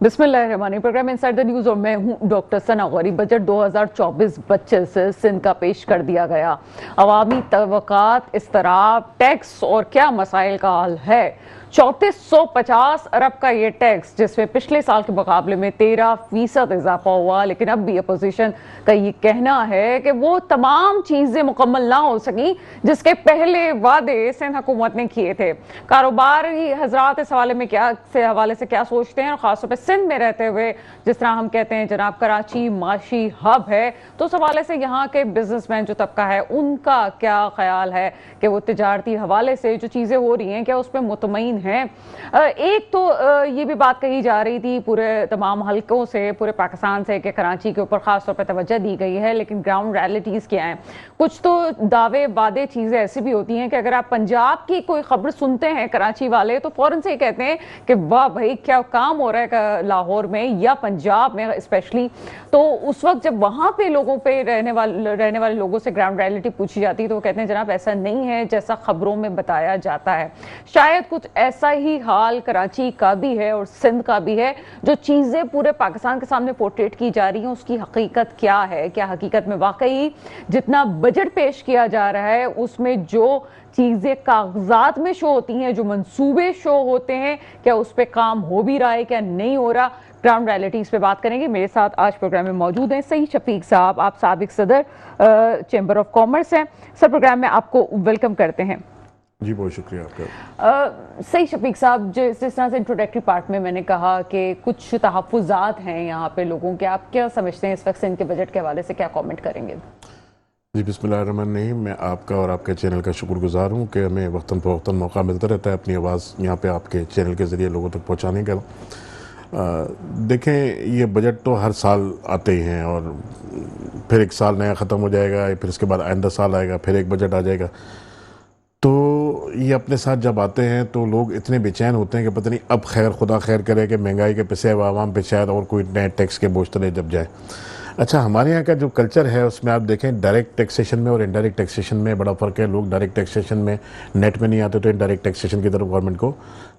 बिस्मिल्लाहिर्रहमानिर्रहीम। Programme inside the news और मैं हूं डॉक्टर सना गौरी। बजट 2024-25 सिंध का पेश कर दिया गया। अवामी तवक्कात, इस्तराब, टैक्स और क्या मसाइल का हल है। 3450 अरब का ये टैक्स, जिसमें पिछले साल के मुकाबले में 13% इजाफा हुआ, लेकिन अब भी अपोजिशन का ये कहना है कि वो तमाम चीजें मुकम्मल ना हो सकी जिसके पहले वादे सिंध हुकूमत ने किए थे। कारोबारी हजरात इस हवाले से क्या सोचते हैं, और खासतौर पर सिंध में रहते हुए, जिस तरह हम कहते हैं जनाब कराची माशी हब है, तो उस हवाले से यहाँ के बिजनेसमैन जो तबका है उनका क्या ख्याल है कि वो तिजारती हवाले से जो चीजें हो रही हैं क्या उस पर मुतमईन है। एक तो ये भी बात कही जा रही थी पूरे तमाम हलकों से, पूरे पाकिस्तान से, कि कराची के ऊपर खास तौर पर तवज्जो दी गई है, लेकिन ग्राउंड रियलिटीज क्या हैं। कुछ तो दावे वादे चीजें ऐसी भी होती हैं कि अगर आप पंजाब की कोई खबर सुनते हैं कराची वाले, तो फौरन से ही कहते हैं कि वाह भाई क्या काम हो रहा है लाहौर में या पंजाब में स्पेशली। तो उस वक्त जब वहां पे लोगों पे रहने वाले लोगों से ग्राउंड रियलिटी पूछी जाती है, तो वो कहते हैं जनाब ऐसा नहीं है जैसा खबरों में बताया जाता है। शायद कुछ ऐसा ही हाल कराची का भी है और सिंध का भी है। जो चीजें पूरे पाकिस्तान के सामने पोर्ट्रेट की जा रही हैं उसकी हकीकत क्या है, क्या हकीकत में वाकई जितना बजट पेश किया जा रहा है उसमें जो चीजें कागजात में शो होती हैं, जो मंसूबे शो होते हैं, क्या उस पर काम हो भी रहा है, क्या नहीं हो रहा। ग्राउंड रियलिटीज पे बात करेंगे। मेरे साथ आज प्रोग्राम में मौजूद हैं सईद शफीक साहब, आप साबिक सदर चैम्बर ऑफ कॉमर्स हैं। सर, प्रोग्राम में आपको वेलकम करते हैं। जी, बहुत शुक्रिया आपका। सईद शफीक साहब, जिस तरह से इंट्रोडक्टरी पार्ट में मैंने कहा कि कुछ तहफ़्फ़ुज़ात हैं यहाँ पे लोगों के, आप क्या समझते हैं इस वक्त सिंध के बजट के हवाले से क्या कमेंट करेंगे? जी, बिस्मिल्लाहिर्रहमानिर्रहीम। मैं आपका और आपके चैनल का शुक्रगुजार हूँ कि हमें वक्तन फ़वक्तन मौका मिलता रहता है अपनी आवाज़ यहाँ पे आपके चैनल के ज़रिए लोगों तक पहुँचाने का। देखें, ये बजट तो हर साल आते ही हैं और फिर एक साल नया ख़त्म हो जाएगा, फिर उसके बाद आइंदा साल आएगा, फिर एक बजट आ जाएगा। तो ये अपने साथ जब आते हैं तो लोग इतने बेचैन होते हैं कि पता नहीं अब खैर खुदा खैर करे कि महंगाई के पिछे आवाम पे शायद और कोई नए टैक्स के बोझ तले जब जाए। अच्छा, हमारे यहाँ का जो कल्चर है उसमें आप देखें डायरेक्ट टैक्सेशन में और इनडायरेक्ट टैक्सेशन में बड़ा फ़र्क है। लोग डायरेक्ट टैक्सेशन में नेट में नहीं आते तो इनडायरेक्ट टैक्सेशन की तरफ गवर्नमेंट को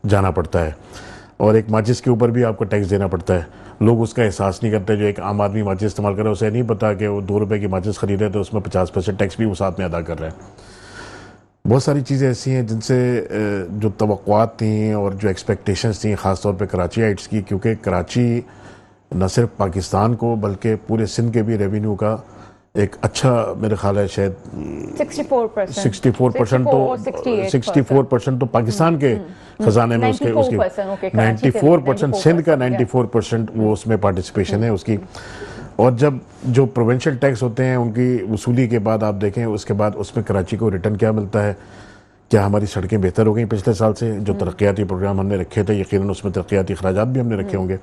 जाना पड़ता है, और एक माचिस के ऊपर भी आपको टैक्स देना पड़ता है। लोग उसका एहसास नहीं करते। जो एक आम आदमी माचिस इस्तेमाल कर रहा है उसे नहीं पता कि वो 2 रुपये की माचिस खरीदे तो उसमें 50% टैक्स भी वो साथ में अदा कर रहा है। बहुत सारी चीज़ें ऐसी हैं जिनसे जो तवक्कुआत थी और जो एक्सपेक्टेशंस थी ख़ास तौर पे कराचीइट्स की, क्योंकि कराची न सिर्फ पाकिस्तान को बल्कि पूरे सिंध के भी रेवेन्यू का एक अच्छा, मेरे ख्याल है शायद 64% तो पाकिस्तान के ख़जाने में उसके 94% सिंध का 94% वो उसमें पार्टिसिपेशन है उसकी। और जब जो प्रोविंशियल टैक्स होते हैं उनकी वसूली के बाद आप देखें उसके बाद उसमें कराची को रिटर्न क्या मिलता है। क्या हमारी सड़कें बेहतर हो गई पिछले साल से? जो तरक्याती प्रोग्राम हमने रखे थे, यकीनन उसमें तरक्याती अखराजात भी हमने रखे होंगे,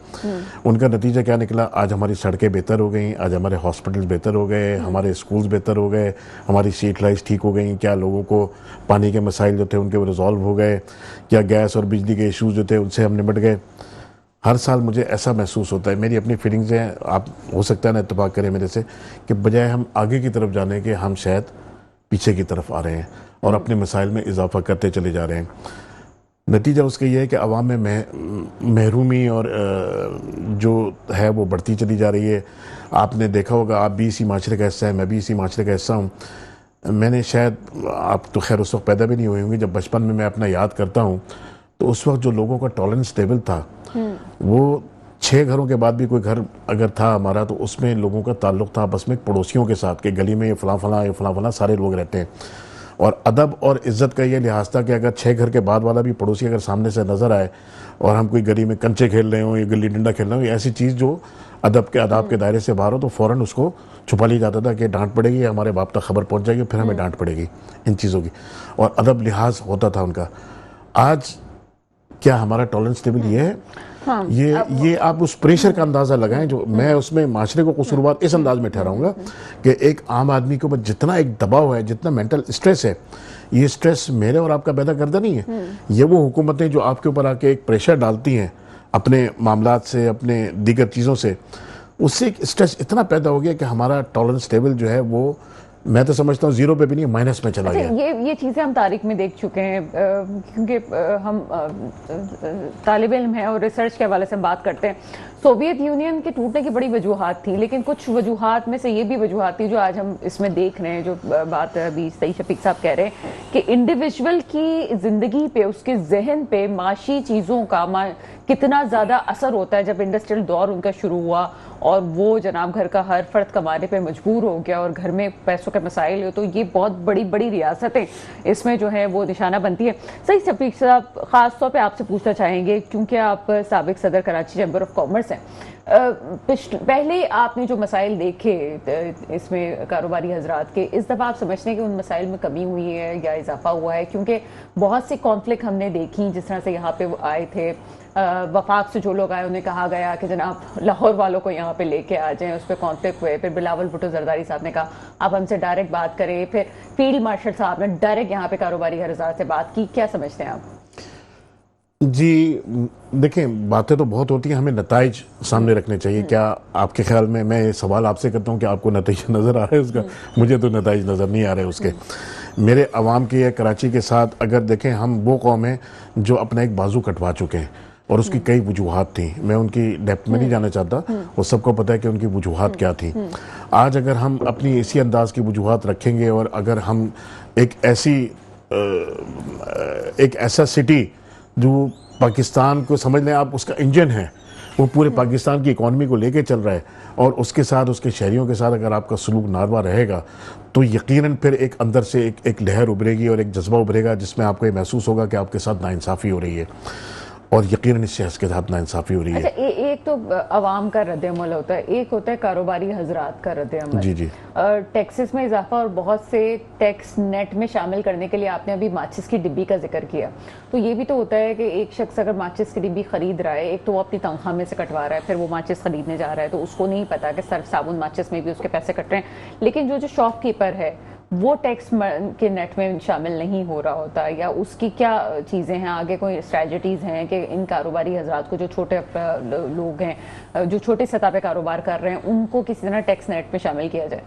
उनका नतीजा क्या निकला? आज हमारी सड़कें बेहतर हो गई, आज हमारे हॉस्पिटल्स बेहतर हो गए, हमारे स्कूल्स बेहतर हो गए, हमारी स्ट्रीट लाइट्स ठीक हो गई। क्या लोगों को पानी के मसाइल जो थे उनके वो रिजॉल्व हो गए? क्या गैस और बिजली के इशूज़ जो थे उनसे हम निपट गए? हर साल मुझे ऐसा महसूस होता है, मेरी अपनी फीलिंग्स हैं, आप हो सकता है ना इत्तेफाक करें मेरे से, कि बजाय हम आगे की तरफ जाने के हम शायद पीछे की तरफ आ रहे हैं और अपने मसाइल में इजाफा करते चले जा रहे हैं। नतीजा उसका यह है कि अवाम में महरूमी और जो है वो बढ़ती चली जा रही है। आपने देखा होगा, आप भी इसी माशरे का हिस्सा है, मैं भी इसी माशरे का हिस्सा हूँ। मैंने शायद, आप तो खैर उस वक्त पैदा भी नहीं हुए होंगे, जब बचपन में मैं अपना याद करता हूँ तो उस वक्त जो लोगों का टॉलरेंस लेवल था वो 6 घरों के बाद भी कोई घर अगर था हमारा तो उसमें लोगों का ताल्लुक था आपस में पड़ोसियों के साथ, कि गली में ये फलां फलां ये फलां फलां सारे लोग रहते हैं। और अदब और इज़्ज़त का ये लिहाज था कि अगर 6 घर के बाद वाला भी पड़ोसी अगर सामने से नज़र आए और हम कोई गली में कंचे खेल रहे हों या गिल्ली डंडा खेल रहे हो, ऐसी चीज़ जो आदाब के दायरे से बाहर हो, तो फ़ौरन उसको छुपा लिया जाता था कि डांट पड़ेगी, हमारे बाप तक खबर पहुँच जाएगी, फिर हमें डांट पड़ेगी इन चीज़ों की। और अदब लिहाज होता था उनका। आज क्या हमारा टॉलरेंस लेवल ये है? हाँ, ये आप उस प्रेशर का अंदाज़ा लगाएं जो मैं उसमें माशरे को कसूरवार इस अंदाज में ठहराऊंगा कि एक आम आदमी के ऊपर जितना एक दबाव है, जितना मेंटल स्ट्रेस है, ये स्ट्रेस मेरे और आपका पैदा करता नहीं है। ये वो हुकूमतें जो आपके ऊपर आके एक प्रेशर डालती हैं अपने मामलात से, अपने दीगर चीज़ों से, उससे एक स्ट्रेस इतना पैदा हो गया कि हमारा टॉलरेंस लेवल जो है वो मैं तो समझता हूँ जीरो पे भी नहीं, माइनस में चला गया। ये चीज़ें हम तारीख में देख चुके हैं, क्योंकि हम तालिब इल्म हैं और रिसर्च के हवाले से हम बात करते हैं। सोवियत यूनियन के टूटने की बड़ी वजूहात थी, लेकिन कुछ वजूहात में से ये भी वजूहात थी जो आज हम इसमें देख रहे हैं, जो बात अभी सही शफीक साहब कह रहे हैं कि इंडिविजुअल की ज़िंदगी पे, उसके जहन पे माशी चीज़ों का कितना ज़्यादा असर होता है। जब इंडस्ट्रियल दौर उनका शुरू हुआ और वो जनाब घर का हर फर्द कमाने पे मजबूर हो गया और घर में पैसों के मसाइल हो, तो ये बहुत बड़ी बड़ी रियासतें इसमें जो है वो निशाना बनती है। सही शफीक साहब, ख़ास तौर पे आपसे पूछना चाहेंगे क्योंकि आप साबिक सदर कराची चैम्बर ऑफ कॉमर्स हैं। पहले आपने जो मसाइल देखे इसमें कारोबारी हजरात के, इस दफ़ा आप समझते हैं कि उन मसाइल में कमी हुई है या इजाफा हुआ है? क्योंकि बहुत सी कॉन्फ्लिक्ट हमने देखी, जिस तरह से यहाँ पे आए थे वफाक से जो लोग आए उन्हें कहा गया कि जनाब लाहौर वालों को यहाँ पे लेके आ जाएं, उस पर कॉन्फ्लिक्ट हुए। फिर बिलावल भुट्टो जरदारी साहब ने कहा आप हमसे डायरेक्ट बात करें। फिर फील्ड मार्शल साहब ने डायरेक्ट यहाँ पे कारोबारी हजरात से बात की। क्या समझते हैं आप? जी देखें, बातें तो बहुत होती हैं, हमें नताइज सामने रखने चाहिए। क्या आपके ख्याल में, मैं सवाल आपसे करता हूँ कि आपको नतीजा नज़र आ रहा है उसका? मुझे तो नताइज नज़र नहीं आ रहे उसके। मेरे अवाम के या कराची के साथ अगर देखें, हम वो कौम है जो अपना एक बाजू कटवा चुके हैं और उसकी कई वजूहात थी। मैं उनकी डेप्थ में नहीं जाना चाहता, वो सबको पता है कि उनकी वजूहात क्या थी। आज अगर हम अपनी इसी अंदाज की वजूहात रखेंगे और अगर हम एक ऐसा सिटी जो पाकिस्तान को समझ लें आप, उसका इंजन है, वो पूरे पाकिस्तान की इकॉनमी को लेके चल रहा है, और उसके साथ उसके शहरियों के साथ अगर आपका सलूक नारवा रहेगा तो यकीनन फिर एक अंदर से एक लहर उभरेगी और एक जज्बा उभरेगा जिसमें आपको ये महसूस होगा कि आपके साथ नाइंसाफ़ी हो रही है, और यकीनन इस शख्स के साथ नाइंसाफ़ी हो रही है। अच्छा, एक तो अवाम का रद्द-ए-अमल होता है, एक होता है कारोबारी हजरात का रद्द-ए-अमल। जी जी। टैक्सेस में इजाफा और बहुत से टैक्स नेट में शामिल करने के लिए आपने अभी माचिस की डिब्बी का जिक्र किया, तो ये भी तो होता है कि एक शख्स अगर माचिस की डिब्बी खरीद रहा है, एक तो वो अपनी तनख्वाह में से कटवा रहा है, फिर वो माचिस खरीदने जा रहा है, तो उसको नहीं पता कि सर्फ साबुन माचिस में भी उसके पैसे कट रहे हैं। लेकिन जो शॉपकीपर है वो टैक्स के नेट में शामिल नहीं हो रहा होता, या उसकी क्या चीज़ें हैं, आगे कोई स्ट्रेटजीज़ हैं कि इन कारोबारी हजरात को, जो छोटे लोग हैं, जो छोटे सतह पे कारोबार कर रहे हैं, उनको किसी तरह टैक्स नेट में शामिल किया जाए?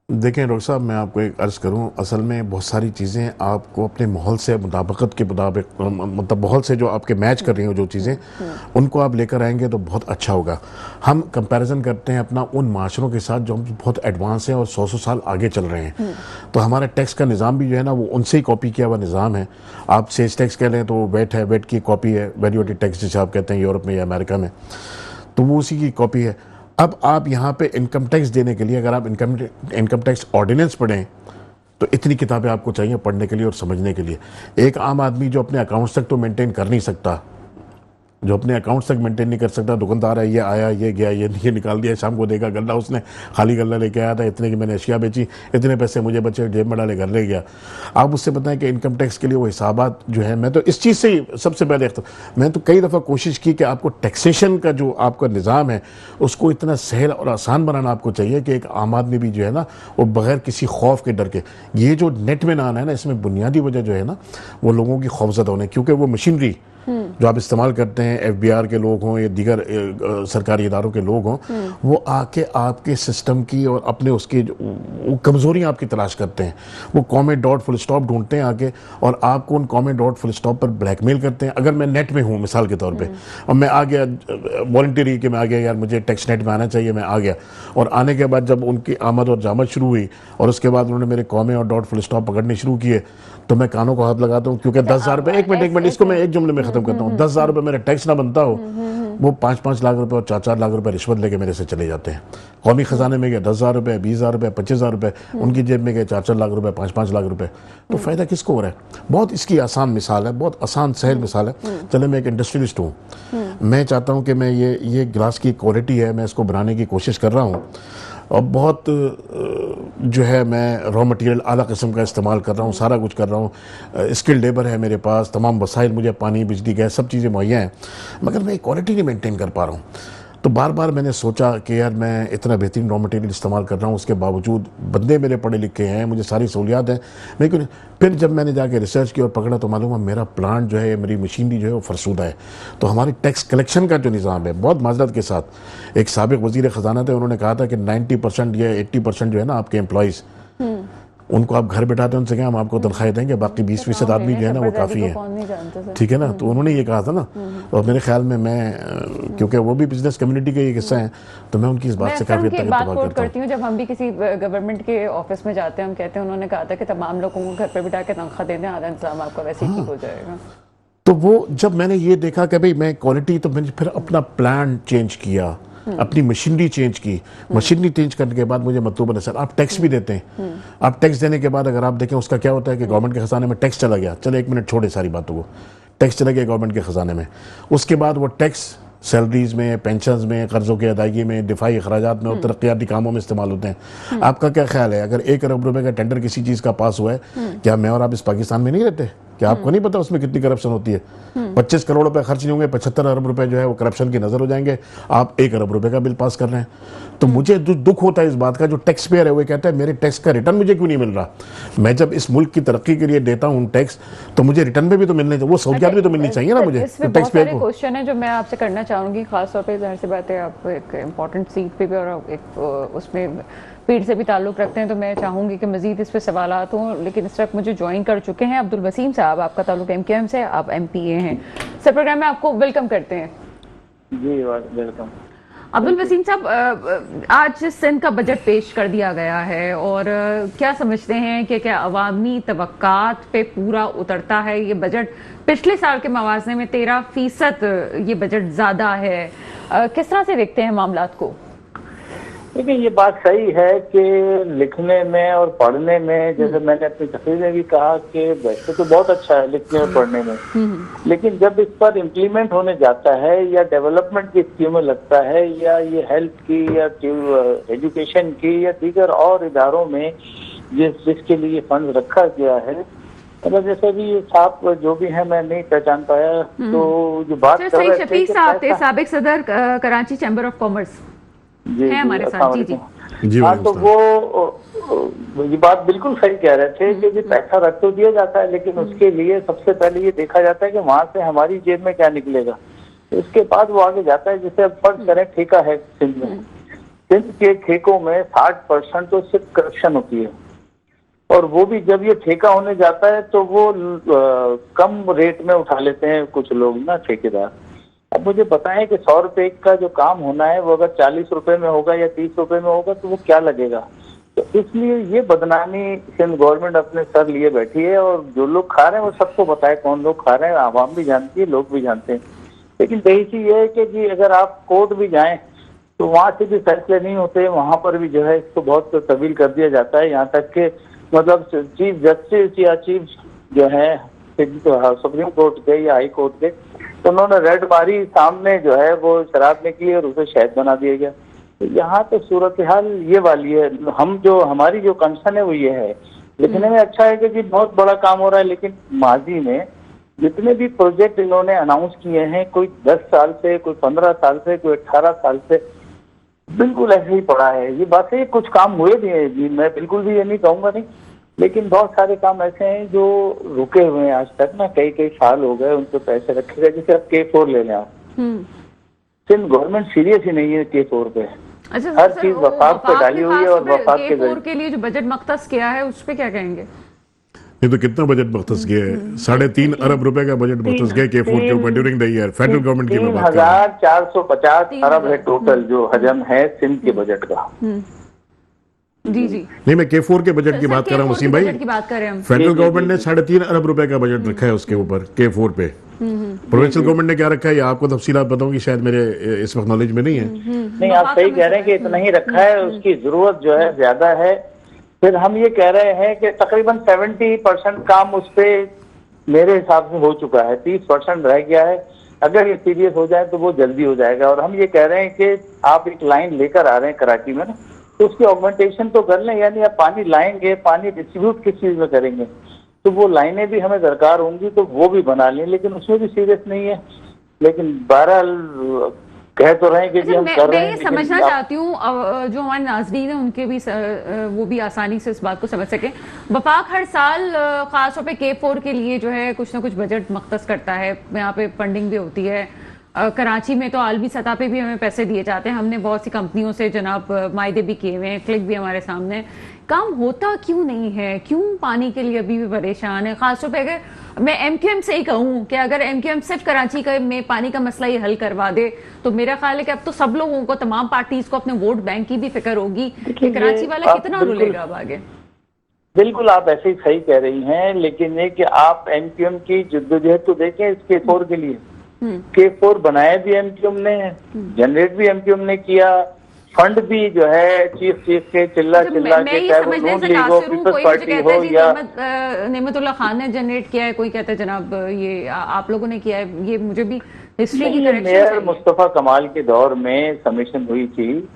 देखें डॉक्टर साहब, मैं आपको एक अर्ज़ करूं, असल में बहुत सारी चीज़ें आपको अपने माहौल से मुताबिकत के मुताबिक, मतलब माहौल से जो आपके मैच कर रही हो जो चीज़ें, उनको आप लेकर आएंगे तो बहुत अच्छा होगा। हम कंपैरिजन करते हैं अपना उन माशरों के साथ जो हम बहुत एडवांस हैं और 100 साल आगे चल रहे हैं, तो हमारा टैक्स का निज़ाम भी जो है ना वो उनसे ही कॉपी किया हुआ निज़ाम है। आप सेल्स टैक्स कह लें तो वेट है, वेट की कॉपी है, वैल्यू एडेड टैक्स जिसे आप कहते हैं यूरोप में या अमेरिका में, तो वो उसी की कॉपी है। अब आप यहाँ पे इनकम टैक्स देने के लिए अगर आप इनकम टैक्स ऑर्डिनेंस पढ़ें तो इतनी किताबें आपको चाहिए पढ़ने के लिए और समझने के लिए। एक आम आदमी जो अपने अकाउंट्स तक तो मेंटेन कर नहीं सकता, जो अपने अकाउंट्स तक मेंटेन नहीं कर सकता, दुकानदार है, ये आया, ये गया, ये निकाल दिया, शाम को देगा गल्ला उसने खाली गल्ला लेके आया था, इतने की मैंने अशिया बेची, इतने पैसे मुझे बचे, जेब में डाले, घर ले गया। आप उससे बताएं कि इनकम टैक्स के लिए वो हिसाबात जो है, मैं तो इस चीज़ से ही सबसे पहले मैं तो कई दफ़ा कोशिश की कि आपको टैक्सेशन का जो आपका निज़ाम है उसको इतना सहल और आसान बनाना आपको चाहिए कि एक आम आदमी भी जो है ना वो बगैर किसी खौफ के, डर के, ये जो नेट में ना आना है ना, इसमें बुनियादी वजह जो है ना वो लोगों की खौफजदा होने, क्योंकि वो मशीनरी जो आप इस्तेमाल करते हैं, FBI के लोग हों या दीगर सरकारी इदारों के लोग हों, वो आके आपके सिस्टम की और अपने उसकी वो कमज़ोरियाँ आपकी तलाश करते हैं। वो कॉमे डॉट फुल स्टॉप ढूंढते हैं आके और आपको उन कॉमे डॉट फुल स्टॉप पर ब्लैकमेल करते हैं। अगर मैं नेट में हूँ मिसाल के तौर पे और मैं आ गया वॉलंटरी कि मैं आ गया, यार मुझे टैक्स नेट में आना चाहिए, मैं आ गया, और आने के बाद जब उनकी आमद और जामद शुरू हुई और उसके बाद उन्होंने मेरे कॉमे और डॉट फुल स्टॉप पकड़ने शुरू किए, तो मैं कानों को हाथ लगाता हूँ, क्योंकि 10,000 रुपये, एक मिनट इसको मैं एक जुमले में ख़त्म करता हूँ, 10,000 रुपये मेरा टैक्स ना बनता हो, वो 5-5 लाख रुपए और 4-4 लाख रुपए रिश्वत लेके मेरे से चले जाते हैं। कौमी खजाने में गए 10,000 रुपये, 20,000 रुपये, 25,000 रुपये, उनकी जेब में गए 4-4 लाख रुपए, 5-5 लाख रुपए, तो फ़ायदा किसको हो रहा है? बहुत इसकी आसान मिसाल है, बहुत आसान सहल मिसाल है। चले, मैं एक इंडस्ट्रियलिस्ट हूँ, मैं चाहता हूँ कि मैं ये ग्लास की क्वालिटी है, मैं इसको बनाने की कोशिश कर रहा हूँ, और बहुत जो है मैं रॉ मटेरियल आला किस्म का इस्तेमाल कर रहा हूँ, सारा कुछ कर रहा हूँ, स्किल लेबर है मेरे पास, तमाम वसाइल मुझे पानी, बिजली, गैस सब चीज़ें मुहैया हैं, मगर मैं क्वालिटी नहीं मेंटेन कर पा रहा हूँ। तो बार बार मैंने सोचा कि यार मैं इतना बेहतरीन रॉ मटेरियल इस्तेमाल कर रहा हूँ, उसके बावजूद बंदे मेरे पढ़े लिखे हैं, मुझे सारी सहूलियात हैं, लेकिन फिर जब मैंने जाके रिसर्च की और पकड़ा तो मालूम है मेरा प्लांट जो है, मेरी मशीनरी जो है वो फरसूदा है। तो हमारी टैक्स कलेक्शन का जो निज़ाम है, बहुत माजरत के साथ एक साबिक वज़ीर ख़जाना थे, उन्होंने कहा था कि 90% या 80% जो है ना आपके एम्प्लॉयज़, उनको आप घर बैठाते हैं, उनसे क्या हम आपको तनख्वाह देंगे, बाकी 20% आदमी जो है ना वो काफ़ी है, ठीक है ना। तो उन्होंने ये कहा था ना, और मेरे ख्याल में मैं, क्योंकि वो भी बिजनेस कम्युनिटी का एक हिस्सा है, तो मैं उनकी इस बात से काफ़ी हद तक इत्तेफाक करता हूँ। जब हम भी किसी गवर्नमेंट के ऑफिस में जाते हैं, हम कहते हैं उन्होंने कहा था कि तमाम लोगों को घर पर बिठा के तनख्वाह देने, आधा इंतजाम आपका वैसे ही ठीक हो जाएगा। तो वो जब मैंने ये देखा कि भाई मैं क्वालिटी, तो मैंने फिर अपना प्लान चेंज किया, अपनी मशीनरी चेंज की। मशीनरी चेंज करने के बाद मुझे मतलूबन असर, आप टैक्स भी देते हैं, आप टैक्स देने के बाद अगर आप देखें उसका क्या होता है कि गवर्नमेंट के खजाने में टैक्स चला गया, चलो 1 मिनट छोड़े सारी बातों को, टैक्स चला गया गवर्नमेंट के खजाने में, उसके बाद वो टैक्स सैलरीज में, पेंशन्स में, कर्जों की अदायगी में, दिफाई अखराजात में और तरक्याती कामों में इस्तेमाल होते हैं। आपका क्या ख्याल है, अगर 1 अरब रुपए का टेंडर किसी चीज़ का पास हुआ है, क्या मैं और आप इस पाकिस्तान में नहीं रहते? क्या आपको नहीं पता उसमें कितनी करप्शन होती है? 25 करोड़ रुपए खर्च नहीं होंगे, 75 अरब रुपए जो है वो करप्शन की नजर हो जाएंगे, आप 1 अरब रुपए का बिल पास कर रहे हैं। तो मुझे दुख होता है इस बात का, जो टैक्स पेयर है वो कहता है मेरे टैक्स का रिटर्न मुझे क्यों नहीं मिल रहा? मैं जब इस मुल्क की तरक्की के लिए देता हूँ टैक्स, तो मुझे रिटर्न में भी तो मिलने चाहिए, वो सहूलियत भी तो मिलनी चाहिए ना मुझे। इसमें बहुत सारे क्वेश्चन है जो मैं आपसे करना चाहूंगी, खासतौर पर जाहिर सी बात है आप एक इम्पॉर्टेंट सीट पे भी और एक उसमें पीर से भी ताल्लुक़ रखते हैं, तो मैं चाहूँगी कि मज़ीद इस पर सवालात हों। लेकिन इस वक्त मुझे ज्वाइन कर चुके हैं अब्दुल वसीम साहब, आपका ताल्लुक़ MQM से, आप MPA हैं। सर प्रोग्राम में आपको वेलकम करते हैं। जी वेलकम। अब्दुल वसीम साहब, आज सिंध का बजट पेश कर दिया गया है और क्या समझते हैं कि क्या अवामी तवक्कात पे पूरा उतरता है ये बजट? पिछले साल के मवाज़ने में 13% ये बजट ज़्यादा है, किस तरह से देखते हैं मामलात को? देखिए ये बात सही है कि लिखने में और पढ़ने में, जैसे मैंने अपनी तकरीर में भी कहा कि वैसे तो बहुत अच्छा है लिखने और पढ़ने में, लेकिन जब इस पर इम्प्लीमेंट होने जाता है या डेवलपमेंट की स्कीमें लगता है या ये हेल्थ की या एजुकेशन की या दीगर और इदारों में जिसके लिए फंड रखा गया है, मतलब जैसे भी साहब जो भी है मैं नहीं पहचान पाया, तो जो बात कर रहे थे साबिक सदर कराची चैम्बर ऑफ कॉमर्स है हमारे साथ। जी हाँ, तो वो ये बात बिल्कुल सही कह रहे थे कि पैसा रख तो दिया जाता है, लेकिन उसके लिए सबसे पहले ये देखा जाता है कि वहां से हमारी जेब में क्या निकलेगा, उसके बाद वो आगे जाता है। जैसे अब फर्ज करें ठेका है सिंध में, सिंध के ठेकों में 60% तो सिर्फ करप्शन होती है, और वो भी जब ये ठेका होने जाता है तो वो कम रेट में उठा लेते हैं कुछ लोग ना, ठेकेदार। अब मुझे बताएं कि 100 रुपए का जो काम होना है वो अगर 40 रुपए में होगा या 30 रुपए में होगा तो वो क्या लगेगा? तो इसलिए ये बदनामी सिंध गवर्नमेंट अपने सर लिए बैठी है, और जो लोग खा रहे हैं वो सबको बताए कौन लोग खा रहे हैं, आवाम भी जानती है, लोग भी जानते हैं। लेकिन बेहसी ये है कि जी अगर आप कोर्ट भी जाएं तो वहां से भी फैसले नहीं होते, वहां पर भी जो है इसको बहुत तब्दील कर दिया जाता है, यहाँ तक कि मतलब चीफ जस्टिस या चीफ जो है सुप्रीम कोर्ट के या हाई कोर्ट के, तो उन्होंने रेड मारी, सामने जो है वो शराब निकली और उसे शहद बना दिया गया। तो यहाँ तो सूरत हाल ये वाली है। हम जो हमारी जो कंसर्न है वो ये है, लिखने में अच्छा है कि जी बहुत बड़ा काम हो रहा है, लेकिन माजी में जितने भी प्रोजेक्ट इन्होंने अनाउंस किए हैं, कोई 10 साल से, कोई 15 साल से, कोई 18 साल से बिल्कुल ऐसे ही पड़ा है। ये बात है, कुछ काम हुए भी हैं जी, मैं बिल्कुल भी ये नहीं कहूँगा नहीं, लेकिन बहुत सारे काम ऐसे हैं जो रुके हुए हैं आज तक ना, कई साल हो गए उन पे पैसे रखे गए। जैसे अब K4 ले लें आप, सिंध गवर्नमेंट सीरियस ही नहीं है K4 पे। अच्छा, हर चीज वफाक पे डाली हुई है, और वफाक के लिए जो बजट मख्तस किया है उस पे क्या कहेंगे? ये तो कितना बजट मख्तस किया है, 3.5 अरब रुपए का बजट मख्तस किया K4 के ऊपर during the year. Federal government की 3,450 अरब है टोटल जो हजम है सिंध के बजट का। जी जी नहीं, मैं K4 के बजट की बात कर रहा हूँ वसीम भाई। फेडरल गवर्नमेंट ने 3.5 अरब रुपए का बजट रखा है उसके ऊपर K4 पे। प्रोविंशियल गवर्नमेंट ने क्या रखा है, आपको तफसीलात बताऊंगी, शायद मेरे इस वक्त नॉलेज में नहीं है। नहीं, आप सही कह रहे हैं कि इतना ही रखा है, उसकी जरूरत जो है ज्यादा है। फिर हम ये कह रहे हैं कि तकरीबन 70% काम उस पे मेरे हिसाब से हो चुका है, 30% रह गया है। अगर ये सीरियस हो जाए तो वो जल्दी हो जाएगा। और हम ये कह रहे हैं कि आप एक लाइन लेकर आ रहे हैं कराची में ना, तो उसकी ऑगमेंटेशन तो कर लें, यानी आप पानी लाएंगे, पानी डिस्ट्रीब्यूट किस चीज में करेंगे, तो वो लाइनें भी हमें दरकार होंगी, तो वो भी बना लें, लेकिन उसमें भी सीरियस नहीं है। लेकिन बहरहाल कह तो रहे हैं कि जी हम कर रहे मैं हैं, ये लेकिन समझना आप- चाहती हूँ जो हमारे नाजरीन है उनके भी वो भी आसानी से इस बात को समझ सके। वफाक हर साल खासतौर पे K4 के लिए जो है कुछ ना कुछ बजट मख्तस करता है, यहाँ पे फंडिंग भी होती है। कराची में तो आलमी सतह पे भी हमें पैसे दिए जाते हैं, हमने बहुत सी कंपनियों से जनाब मायदे भी किए हुए हैं, क्लिक भी हमारे सामने। काम होता क्यों नहीं है, क्यों पानी के लिए अभी भी परेशान है? खासतौर पे अगर मैं MQM से ही कहूँ कि अगर MQM सिर्फ कराची का में पानी का मसला ही हल करवा दे तो मेरा ख्याल है कि अब तो सब लोगों को, तमाम पार्टीज को अपने वोट बैंक की भी फिक्र होगी कि कराची वाला कितना रुलेगा अब आगे। बिल्कुल आप ऐसे ही सही कह रही हैं, लेकिन ये कि आप MQM की जद्दोजहद तो देखें इस K4 के लिए। K4 बनाया भी MQM ने, जनरेट भी MQM ने किया, फंड भी जो है चीफ के चिल्ला चिल्ला के, चाहे वो नून लीग हो, पीपल्स पार्टी हो या नेमतुल्लाह खान ने जनरेट किया है, कोई कहता है जनाब ये आप लोगों ने किया है। ये मुझे भी हिस्ट्री की करेक्शन मेयर मुस्तफा कमाल के दौर में कमीशन हुई थी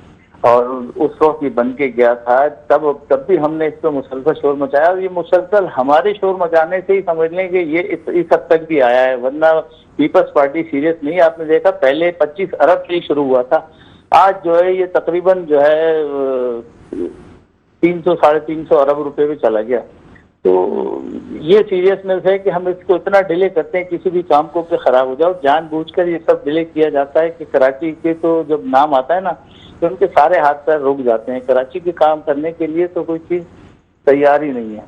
और उस वक्त ये बन के गया था, तब भी हमने इस पर मुसलसल शोर मचाया और ये मुसलसल हमारे शोर मचाने से ही समझ लें कि ये इस हद तक भी आया है, वरना पीपल्स पार्टी सीरियस नहीं। आपने देखा पहले 25 अरब से ही शुरू हुआ था, आज जो है ये तकरीबन जो है 300-350 अरब रुपए में चला गया। तो ये सीरियसनेस है कि हम इसको इतना डिले करते हैं किसी भी काम को कि खराब हो जाओ, जानबूझकर ये सब डिले किया जाता है कि कराची के तो जब नाम आता है ना तो उनके सारे हाथ पैर रुक जाते हैं। कराची के काम करने के लिए तो कोई चीज तैयार ही नहीं है।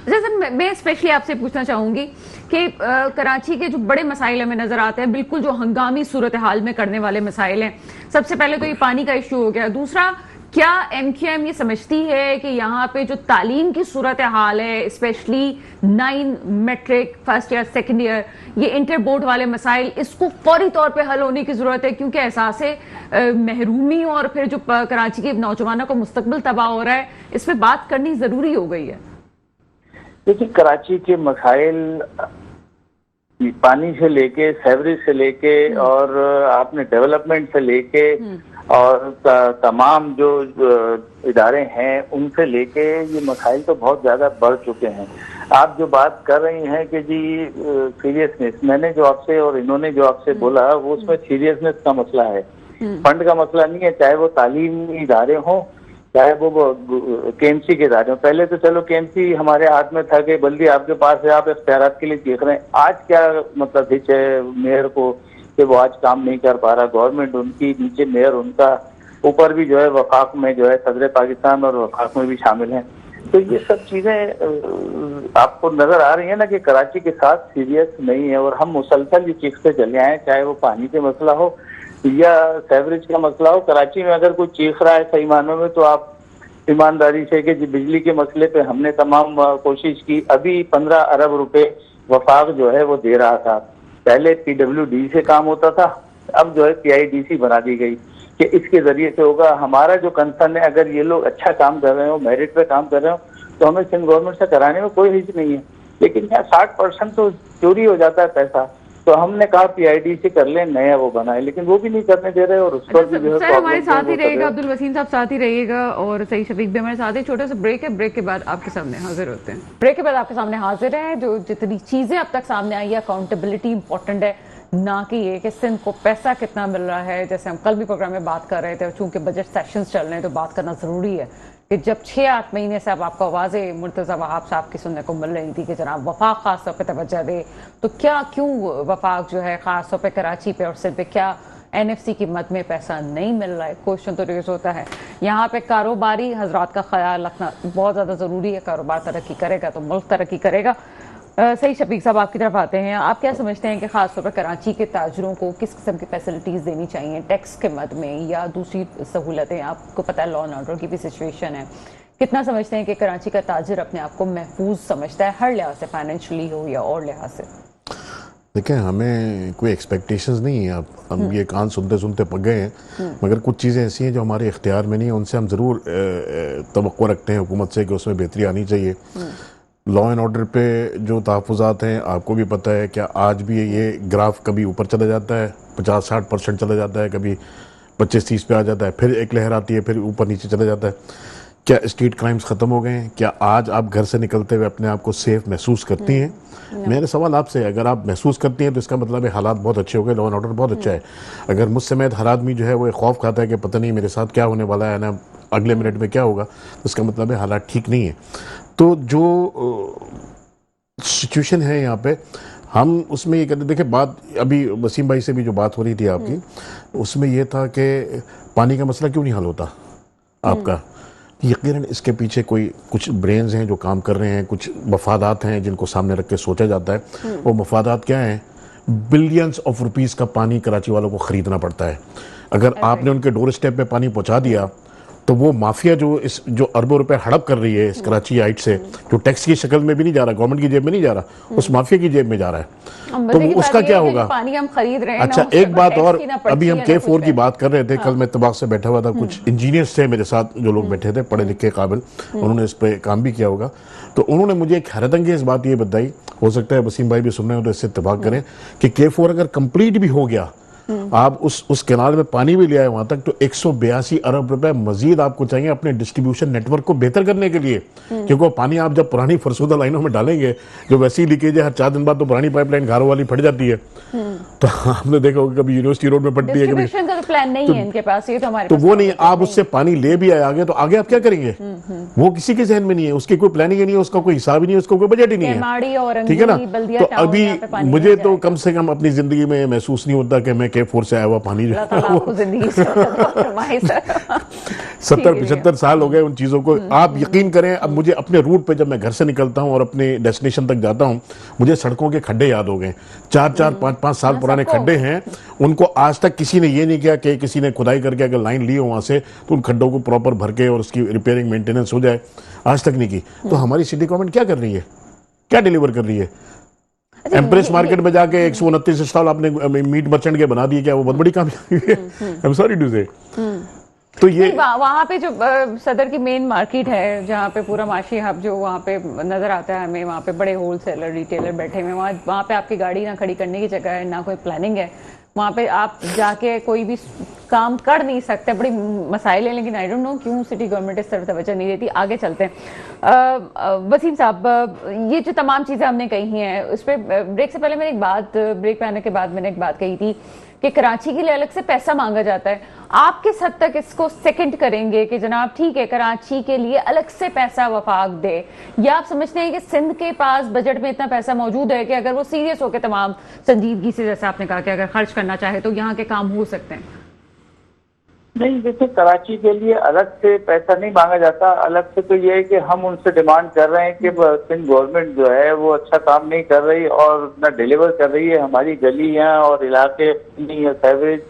जैसे मैं स्पेशली आपसे पूछना चाहूंगी कि कराची के जो बड़े मसाइल हमें नजर आते हैं, बिल्कुल जो हंगामी सूरत हाल में करने वाले मसाइल हैं, सबसे पहले तो ये पानी का इशू हो गया। दूसरा, क्या MQM ये समझती है कि यहाँ पे जो तालीम की सूरत हाल है, specially 9 matric first year second year, ये इंटर बोर्ड वाले मसाइल, इसको फौरी तौर पे हल होने की जरूरत है, क्योंकि एहसास महरूमी और फिर जो कराची के नौजवानों का मुस्तकबिल तबाह हो रहा है, इस पर बात करनी जरूरी हो गई है। देखिए कराची के मसाइल पानी से लेके, सेवरेज से लेके और आपने डेवलपमेंट से लेके और तमाम जो इदारे हैं उनसे लेके ये मसाइल तो बहुत ज्यादा बढ़ चुके हैं। आप जो बात कर रही हैं कि जी सीरियसनेस, मैंने जो आपसे और इन्होंने जो आपसे बोला वो उसमें सीरियसनेस का मसला है, फंड का मसला नहीं है। चाहे वो तालीमी इदारे हों, चाहे वो KMC के इदारे हों। पहले तो चलो KMC हमारे हाथ में था कि बल्कि आपके पास है, आप इख्तियारात के लिए देख रहे हैं। आज क्या मतलब हिच है मेयर को कि वो आज काम नहीं कर पा रहा, गवर्नमेंट उनकी नीचे मेयर उनका, ऊपर भी जो है वफाक में जो है सदर पाकिस्तान और वफाक में भी शामिल हैं। तो ये सब चीजें आपको नजर आ रही है ना कि कराची के साथ सीरियस नहीं है और हम मुसलसल ये चीखते चले आए, चाहे वो पानी का मसला हो या सेवरेज का मसला हो। कराची में अगर कोई चीख रहा है सही मानों में तो आप ईमानदारी से कि बिजली के मसले पे हमने तमाम कोशिश की। अभी 15 अरब रुपए वफाक जो है वो दे रहा था, पहले PWD से काम होता था, अब जो है PIDC बना दी गई कि इसके जरिए से होगा। हमारा जो कंसर्न है, अगर ये लोग अच्छा काम कर रहे हो, मेरिट पे काम कर रहे हो, तो हमें सिंध गवर्नमेंट से कराने में कोई हिच नहीं है। लेकिन यहाँ 60% तो चोरी हो जाता है पैसा, तो हमने कहा PIDC कर ले, नया वो बनाए, लेकिन वो भी नहीं करने दे रहे और उस पर भी जो है सर हमारे साथ ही रहेगा, अब्दुल वसीम साहब साथ ही रहिएगा और सही शफीक भी हमारे साथ ही। छोटा सा ब्रेक है, ब्रेक के बाद आपके सामने हाजिर होते हैं। ब्रेक के बाद आपके सामने हाजिर है। जो जितनी चीजें अब तक सामने आई है, अकाउंटेबिलिटी इंपॉर्टेंट है, ना कि ये कि सिंध को पैसा कितना मिल रहा है। जैसे हम कल भी प्रोग्राम में बात कर रहे थे, चूंकि बजट सेशंस चल रहे हैं तो बात करना जरूरी है कि जब 6-8 महीने से अब आपको आवाज़ें मुर्तज़ा वहाब साहब की सुनने को मिल रही थी कि जनाब वफाक खास तौर पे तवज्जो दे, तो क्यों वफाक जो है खास तौर पे कराची पे और सिंध पे क्या NFC की मद में पैसा नहीं मिल रहा है? क्वेश्चन तो रेज होता है। यहाँ पे कारोबारी हजरात का ख्याल रखना बहुत ज़्यादा ज़रूरी है। कारोबार तरक्की करेगा तो मुल्क तरक्की करेगा। सही शफीक साहब आपकी तरफ आते हैं, आप क्या समझते हैं कि खासतौर पर कराची के ताजरों को किस किस्म की फैसिलिटीज़ देनी चाहिए, टैक्स के मद में या दूसरी सहूलतें? आपको पता है लॉ एंड ऑर्डर की भी सिचुएशन है, कितना समझते हैं कि कराची का ताजिर अपने आप को महफूज समझता है हर लिहाज से, फाइनेंशियली हो या और लिहाज से? देखिए हमें कोई एक्सपेक्टेशंस नहीं है, हम ये कान सुनते सुनते पक गए हैं, मगर कुछ चीज़ें ऐसी हैं जो हमारे इख्तियार में नहीं है, उनसे हम ज़रूर तवक्को रखते हैं हुकूमत से कि उसमें बेहतरी आनी चाहिए। लॉ एंड ऑर्डर पे जो तहफ़्फ़ुज़ात हैं, आपको भी पता है क्या आज भी ये ग्राफ कभी ऊपर चला जाता है, 50-60% चला जाता है, कभी 25-30 पे आ जाता है, फिर एक लहर आती है, फिर ऊपर नीचे चला जाता है। क्या स्ट्रीट क्राइम्स खत्म हो गए हैं? क्या आज आप घर से निकलते हुए अपने आप को सेफ महसूस करती हैं? मेरा सवाल आपसे है, अगर आप महसूस करती हैं तो इसका मतलब है हालात बहुत अच्छे हो गए, लॉ एंड ऑर्डर बहुत अच्छा है। अगर मुझ समेत हर आदमी जो है वो एक खौफ खाता है कि पता नहीं मेरे साथ क्या होने वाला है ना, अगले मिनट में क्या होगा, तो इसका मतलब है हालात ठीक नहीं है। तो जो सिचुएशन है यहाँ पे, हम उसमें ये कहते, देखिए बात अभी वसीम भाई से भी जो बात हो रही थी आपकी, उसमें ये था कि पानी का मसला क्यों नहीं हल होता आपका। यकीनन इसके पीछे कोई कुछ ब्रेन्स हैं जो काम कर रहे हैं, कुछ मफादात हैं जिनको सामने रख के सोचा जाता है। वो मफादात क्या हैं? बिलियंस ऑफ रुपीस का पानी कराची वालों को खरीदना पड़ता है। अगर आपने उनके डोर स्टेप पे पानी पहुंचा दिया तो वो माफिया जो अरबों रुपए हड़प कर रही है इस कराची हाइट से, जो टैक्स की शक्ल में भी नहीं जा रहा, गवर्नमेंट की जेब में नहीं जा रहा, उस माफिया की जेब में जा रहा है, तो उसका क्या होगा? पानी हम खरीद रहे हैं। अच्छा, एक बात और, अभी हम K4 की बात कर रहे थे, कल मैं इत्तेफाक से बैठा हुआ था, कुछ इंजीनियर्स थे मेरे साथ जो लोग बैठे थे, पढ़े लिखे काबिल, उन्होंने इस पे काम भी किया होगा। तो उन्होंने मुझे एक हैरतअंगेज बात ये बताई, हो सकता है वसीम भाई भी सुन रहे हो तो इससे इत्तेफाक करें, कि K4 अगर कंप्लीट भी हो गया, आप उस कैनाल में पानी भी ले आए वहां तक, तो 182 अरब रुपए मजीद आपको चाहिए अपने डिस्ट्रीब्यूशन नेटवर्क को बेहतर करने के लिए। क्योंकि वो पानी आप जब पुरानी फरसुदा लाइनों में डालेंगे, जो वैसी लीकेज है, हर 4 दिन बाद तो पुरानी पाइपलाइन घरों वाली फट जाती है। तो आपने देखा होगा कभी यूनिवर्सिटी रोड में फटती है, कभी का तो प्लान नहीं है इनके पास, ये तो हमारे तो वो नहीं, आप उससे पानी ले भी आए आगे, तो आगे आप क्या करेंगे? वो किसी के जहन में नहीं है, उसकी कोई प्लानिंग नहीं है, उसका कोई हिसाब ही नहीं है, उसका कोई बजट ही नहीं है, ठीक है ना। तो अभी मुझे तो कम से कम अपनी जिंदगी में महसूस नहीं होता कि मैं K4 से आया हुआ पानी जो 70-75 साल हो गए उन चीजों को। आप यकीन करें, अब मुझे अपने रूट पे जब मैं घर से निकलता हूं और अपने डेस्टिनेशन तक जाता हूं, मुझे सड़कों के खड्डे याद हो गए। 4-4, 5-5 साल पुराने खड्डे हैं, उनको आज तक किसी ने ये नहीं किया कि किसी ने खुदाई करके अगर लाइन ली हो वहां से तो उन खड्डों को प्रॉपर भर के और उसकी रिपेयरिंग मेंटेनेंस हो जाए, आज तक नहीं की। तो हमारी सिटी गवर्नमेंट क्या कर रही है, क्या डिलीवर कर रही है? एम्प्रेस मार्केट में जाके 129 स्टॉल आपने मीट मर्चेंट के बना दिए, क्या वो बहुत बड़ी कामयाबी है? आई एम सॉरी टू से। तो ये वहाँ पे जो सदर की मेन मार्केट है, जहाँ पे पूरा माशी हब जो वहाँ पे नजर आता है हमें, वहाँ पे बड़े होलसेलर रिटेलर बैठे हुए, वहाँ पे आपकी गाड़ी ना खड़ी करने की जगह है, ना कोई प्लानिंग है, वहाँ पे आप जाके कोई भी काम कर नहीं सकते। बड़ी मसाइल है, लेकिन आई डोंट नो क्यों सिटी गवर्नमेंट इस तरफ तवज्जो नहीं देती। आगे चलते हैं। वसीम साहब, ये जो तमाम चीज़ें हमने कही हैं, उस पर ब्रेक से पहले मैंने ब्रेक पे आने के बाद मैंने एक बात कही थी कि कराची के लिए अलग से पैसा मांगा जाता है। आप किस हद तक इसको सेकंड करेंगे कि जनाब ठीक है, कराची के लिए अलग से पैसा वफाक दे, या आप समझते हैं कि सिंध के पास बजट में इतना पैसा मौजूद है कि अगर वो सीरियस होकर तमाम संजीदगी से, जैसे आपने कहा कि अगर खर्च करना चाहे तो यहाँ के काम हो सकते हैं? नहीं, देखिए कराची के लिए अलग से पैसा नहीं मांगा जाता। अलग से तो ये है कि हम उनसे डिमांड कर रहे हैं कि सिंध गवर्नमेंट जो है वो अच्छा काम नहीं कर रही और न डिलीवर कर रही है। हमारी गलियां और इलाके सेवरेज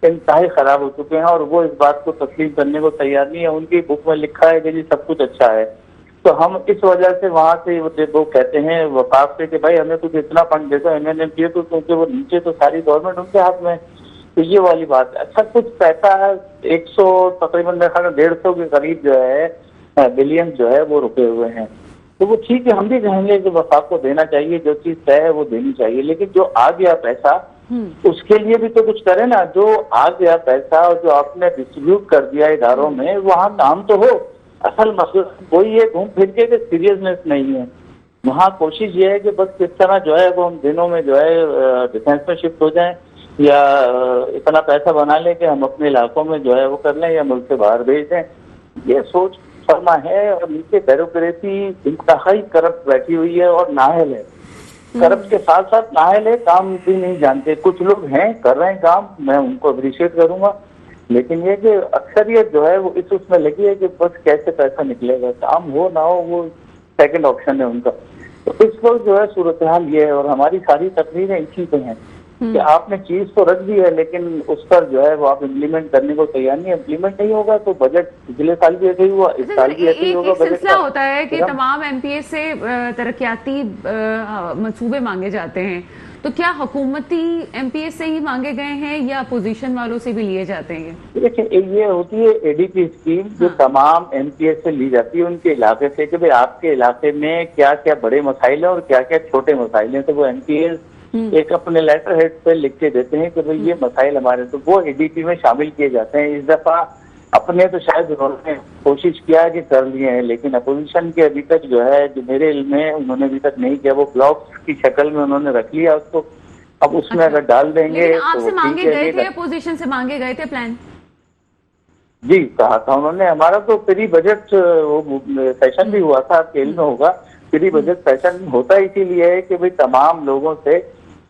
इंतहाई खराब हो चुके हैं और वो इस बात को तस्लीम करने को तैयार नहीं है। उनकी बुक में लिखा है कि जी सब कुछ अच्छा है, तो हम इस वजह से वहाँ से वो कहते हैं वफाक से कि भाई हमें कुछ इतना फंड दे दो MNMPA को, क्योंकि वो नीचे तो सारी गवर्नमेंट उनके हाथ में। तो ये वाली बात है। अच्छा, कुछ पैसा 100 तकरीबन मेरे ख्याल में 150 के करीब जो है बिलियन जो है वो रुके हुए हैं। तो वो ठीक है, हम भी कहेंगे कि वफाक को देना चाहिए, जो चीज तय है वो देनी चाहिए, लेकिन जो आ गया पैसा उसके लिए भी तो कुछ करे ना। जो आ गया पैसा और जो आपने डिस्ट्रीब्यूट कर दिया इदारों में, वहाँ काम तो हो। असल मसला वही है, घूम फिर के सीरियसनेस नहीं है वहाँ। कोशिश ये है कि बस किस तरह जो है वो हम दिनों में जो है डिफेंस में शिफ्ट हो जाएं, या इतना पैसा बना लें कि हम अपने इलाकों में जो है वो कर लें, या मुल्क से बाहर भेज दें। ये सोच फरमा है और नीचे ब्यूरोक्रेसी इंतहाई करप्ट बैठी हुई है और नाअहल है। करप्ट के साथ साथ नाअहल है, काम भी नहीं जानते। कुछ लोग हैं कर रहे हैं काम, मैं उनको अप्रिशिएट करूंगा, लेकिन ये कि अक्सरियत जो है वो इस उसमें लगी है कि बस कैसे पैसा निकलेगा, काम हो ना हो वो सेकंड ऑप्शन है उनका। तो इस वक्त जो है सूरत हाल ये है और हमारी सारी तकरीरें इसी पे हैं कि आपने चीज तो रख दी है, लेकिन उस पर जो है वो आप इम्प्लीमेंट करने को तैयार नहीं। इम्प्लीमेंट नहीं होगा तो बजट पिछले साल भी ऐसे ही हुआ, इस साल भी ऐसे ही होगा। बजट सिलसिला होता है कि तमाम MPA से तरक्याती मंसूबे मांगे जाते हैं, तो क्या हुकूमती MPA से ही मांगे गए हैं या अपोजिशन वालों से भी लिए जाते हैं? देखिए, ये होती है ADP स्कीम जो तमाम MPA से ली जाती है उनके इलाके से, कि भाई आपके इलाके में क्या क्या बड़े मसाइल हैं और क्या क्या छोटे मसाइल हैं। तो वो MPA एक अपने लेटर हेड पे लिख के देते हैं कि भाई ये मसाइल हमारे, तो वो ADP में शामिल किए जाते हैं। इस दफा अपने तो शायद उन्होंने कोशिश किया कि कर लिए हैं, लेकिन अपोजिशन के अभी तक जो है, जो मेरे इल्म में उन्होंने अभी तक नहीं किया। वो ब्लॉक की शक्ल में उन्होंने रख लिया उसको, अब उसमें अगर डाल देंगे लेकिन आपसे तो मांगे ठीक है। गए थे, अपोजिशन से मांगे गए थे प्लान? जी कहा था उन्होंने। हमारा तो प्री बजट सेशन भी हुआ था, आपके इल्म में होगा। प्री बजट सेशन होता इसीलिए है कि भाई तमाम लोगों से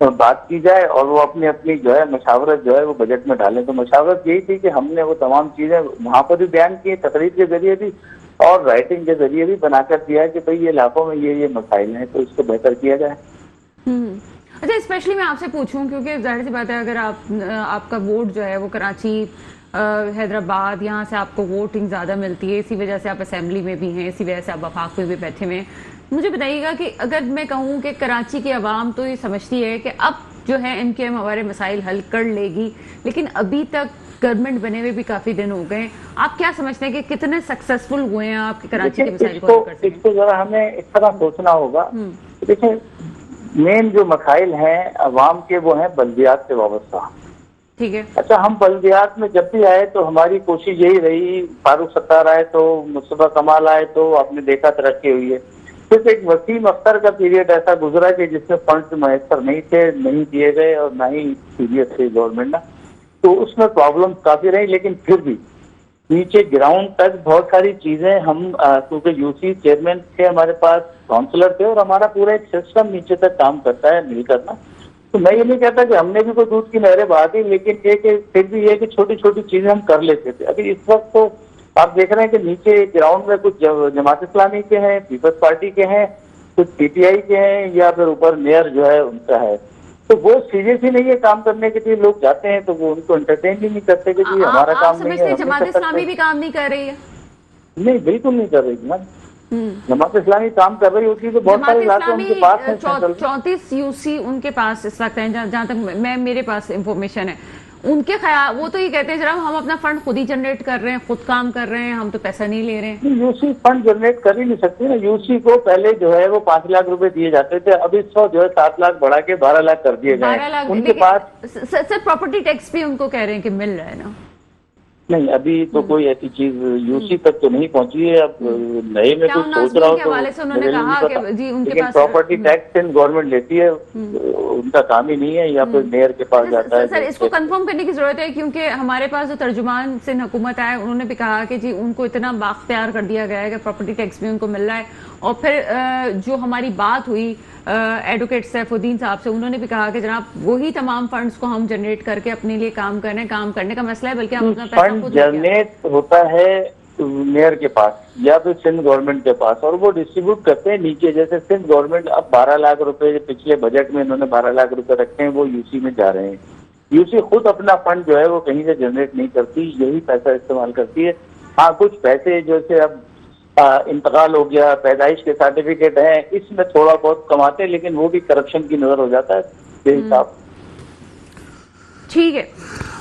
बात की जाए और वो अपनी अपनी जो है मशावरत जो है वो बजट में डालें। तो मशावरत यही थी कि हमने वो तमाम चीजें वहां पर भी बयान की, तकरीर के जरिए भी और राइटिंग के जरिए भी बनाकर दिया कि भाई ये इलाकों में ये मसाइल हैं, तो इसको बेहतर किया जाए। अच्छा, स्पेशली मैं आपसे पूछूं क्योंकि जाहिर सी बात है, अगर आपका वोट जो है वो कराची, हैदराबाद, यहाँ से आपको वोटिंग ज़्यादा मिलती है, इसी वजह से आप असेंबली में भी हैं, इसी वजह से आप वफाक में भी बैठे हुए हैं। मुझे बताइएगा कि अगर मैं कहूँ कि कराची की आवाम तो ये समझती है कि अब जो है MQM हमारे मसाइल हल कर लेगी, लेकिन अभी तक गवर्नमेंट बने हुए भी काफी दिन हो गए, आप क्या समझते हैं कि कितने सक्सेसफुल हुए हैं आपके कराची के मसाइल को हल कर सकें? इसको जरा हमें इस तरह सोचना होगा। देखिए, मेन जो मसाइल हैं अवाम के वो हैं बल्दियात से वाबस्ता। ठीक है। अच्छा, हम बल्दियात में जब भी आए तो हमारी कोशिश यही रही, फारूक सत्तार आए तो, मुस्तफा कमाल आए तो, आपने देखा तरक्की हुई है। सिर्फ एक वसीम अख्तर का पीरियड ऐसा गुजरा कि जिसमें फंड मैसर नहीं थे, नहीं दिए गए और ना ही सीरियस थे गवर्नमेंट ना, तो उसमें प्रॉब्लम काफी रही। लेकिन फिर भी नीचे ग्राउंड तक बहुत सारी चीजें हम, क्योंकि यूसी चेयरमैन थे हमारे पास, काउंसलर थे और हमारा पूरा एक सिस्टम नीचे तक काम करता है मिलकर ना। तो मैं ये नहीं कहता कि हमने भी कोई दूध की नहरें बहा दी, लेकिन ये कि फिर भी ये कि छोटी छोटी चीजें हम कर लेते थे। अभी इस वक्त तो आप देख रहे हैं कि नीचे ग्राउंड में कुछ जमात इस्लामी के हैं, पीपल्स पार्टी के हैं, कुछ PTI के हैं, या फिर ऊपर मेयर जो है उनका है। तो वो सीरियस ही नहीं है काम करने के लिए। लोग जाते हैं तो वो उनको एंटरटेन ही नहीं करते कि जी हमारा काम नहीं है। जमात इस्लामी भी काम नहीं कर रही है? नहीं, बिल्कुल नहीं कर रही है। जमात इस्लामी काम कर रही होती है तो बहुत सारे इलाके उनके पास हैं। 34 UC उनके पास इस वक्त है, जहाँ तक मेरे पास इंफॉर्मेशन है। उनके ख्याल वो तो ये कहते हैं जरा हम अपना फंड खुद ही जनरेट कर रहे हैं, खुद काम कर रहे हैं, हम तो पैसा नहीं ले रहे हैं। यूसी फंड जनरेट कर ही नहीं सकती ना। यूसी को पहले जो है वो 5 लाख रुपए दिए जाते थे, अब इस जो है 7 लाख बढ़ा के 12 लाख कर दिए गए उनके पास। सर प्रॉपर्टी टैक्स भी उनको कह रहे हैं कि मिल रहा है ना? नहीं, अभी तो कोई ऐसी चीज यूसी तक तो नहीं पहुंची है। अब नए में कुछ सोच रहा हो तो उन्होंने कहा कि जी उनके पास प्रॉपर्टी टैक्स गवर्नमेंट लेती है, उनका काम ही नहीं है, या फिर मेयर के पास जाता है। सर इसको कंफर्म करने की जरूरत है, क्योंकि हमारे पास जो तर्जुमान सिंध हुकूमत आए उन्होंने भी कहा कि जी उनको इतना बाख्तियार कर दिया गया है कि प्रॉपर्टी टैक्स भी उनको मिल रहा है। और फिर जो हमारी बात हुई एडवोकेट सैफुद्दीन साहब से, उन्होंने भी कहा कि जनाब वही तमाम फंड्स को हम जनरेट करके अपने लिए काम कर रहे हैं, काम करने का मसला है, बल्कि हम अपना पैसा फंड जनरेट होता है मेयर के पास या फिर सिंध गवर्नमेंट के पास, और वो डिस्ट्रीब्यूट करते हैं नीचे। जैसे सिंध गवर्नमेंट अब 12 लाख रुपए पिछले बजट में इन्होंने 12 लाख रुपए रखे हैं, वो यूसी में जा रहे हैं। यूसी खुद अपना फंड जो है वो कहीं से जनरेट नहीं करती, यही पैसा इस्तेमाल करती है। हाँ, कुछ पैसे जैसे अब इंतकाल हो गया, पैदाइश के सर्टिफिकेट हैं, इसमें थोड़ा बहुत कमाते हैं, लेकिन वो भी करप्शन की नजर हो जाता है बेहिसाब। ठीक है,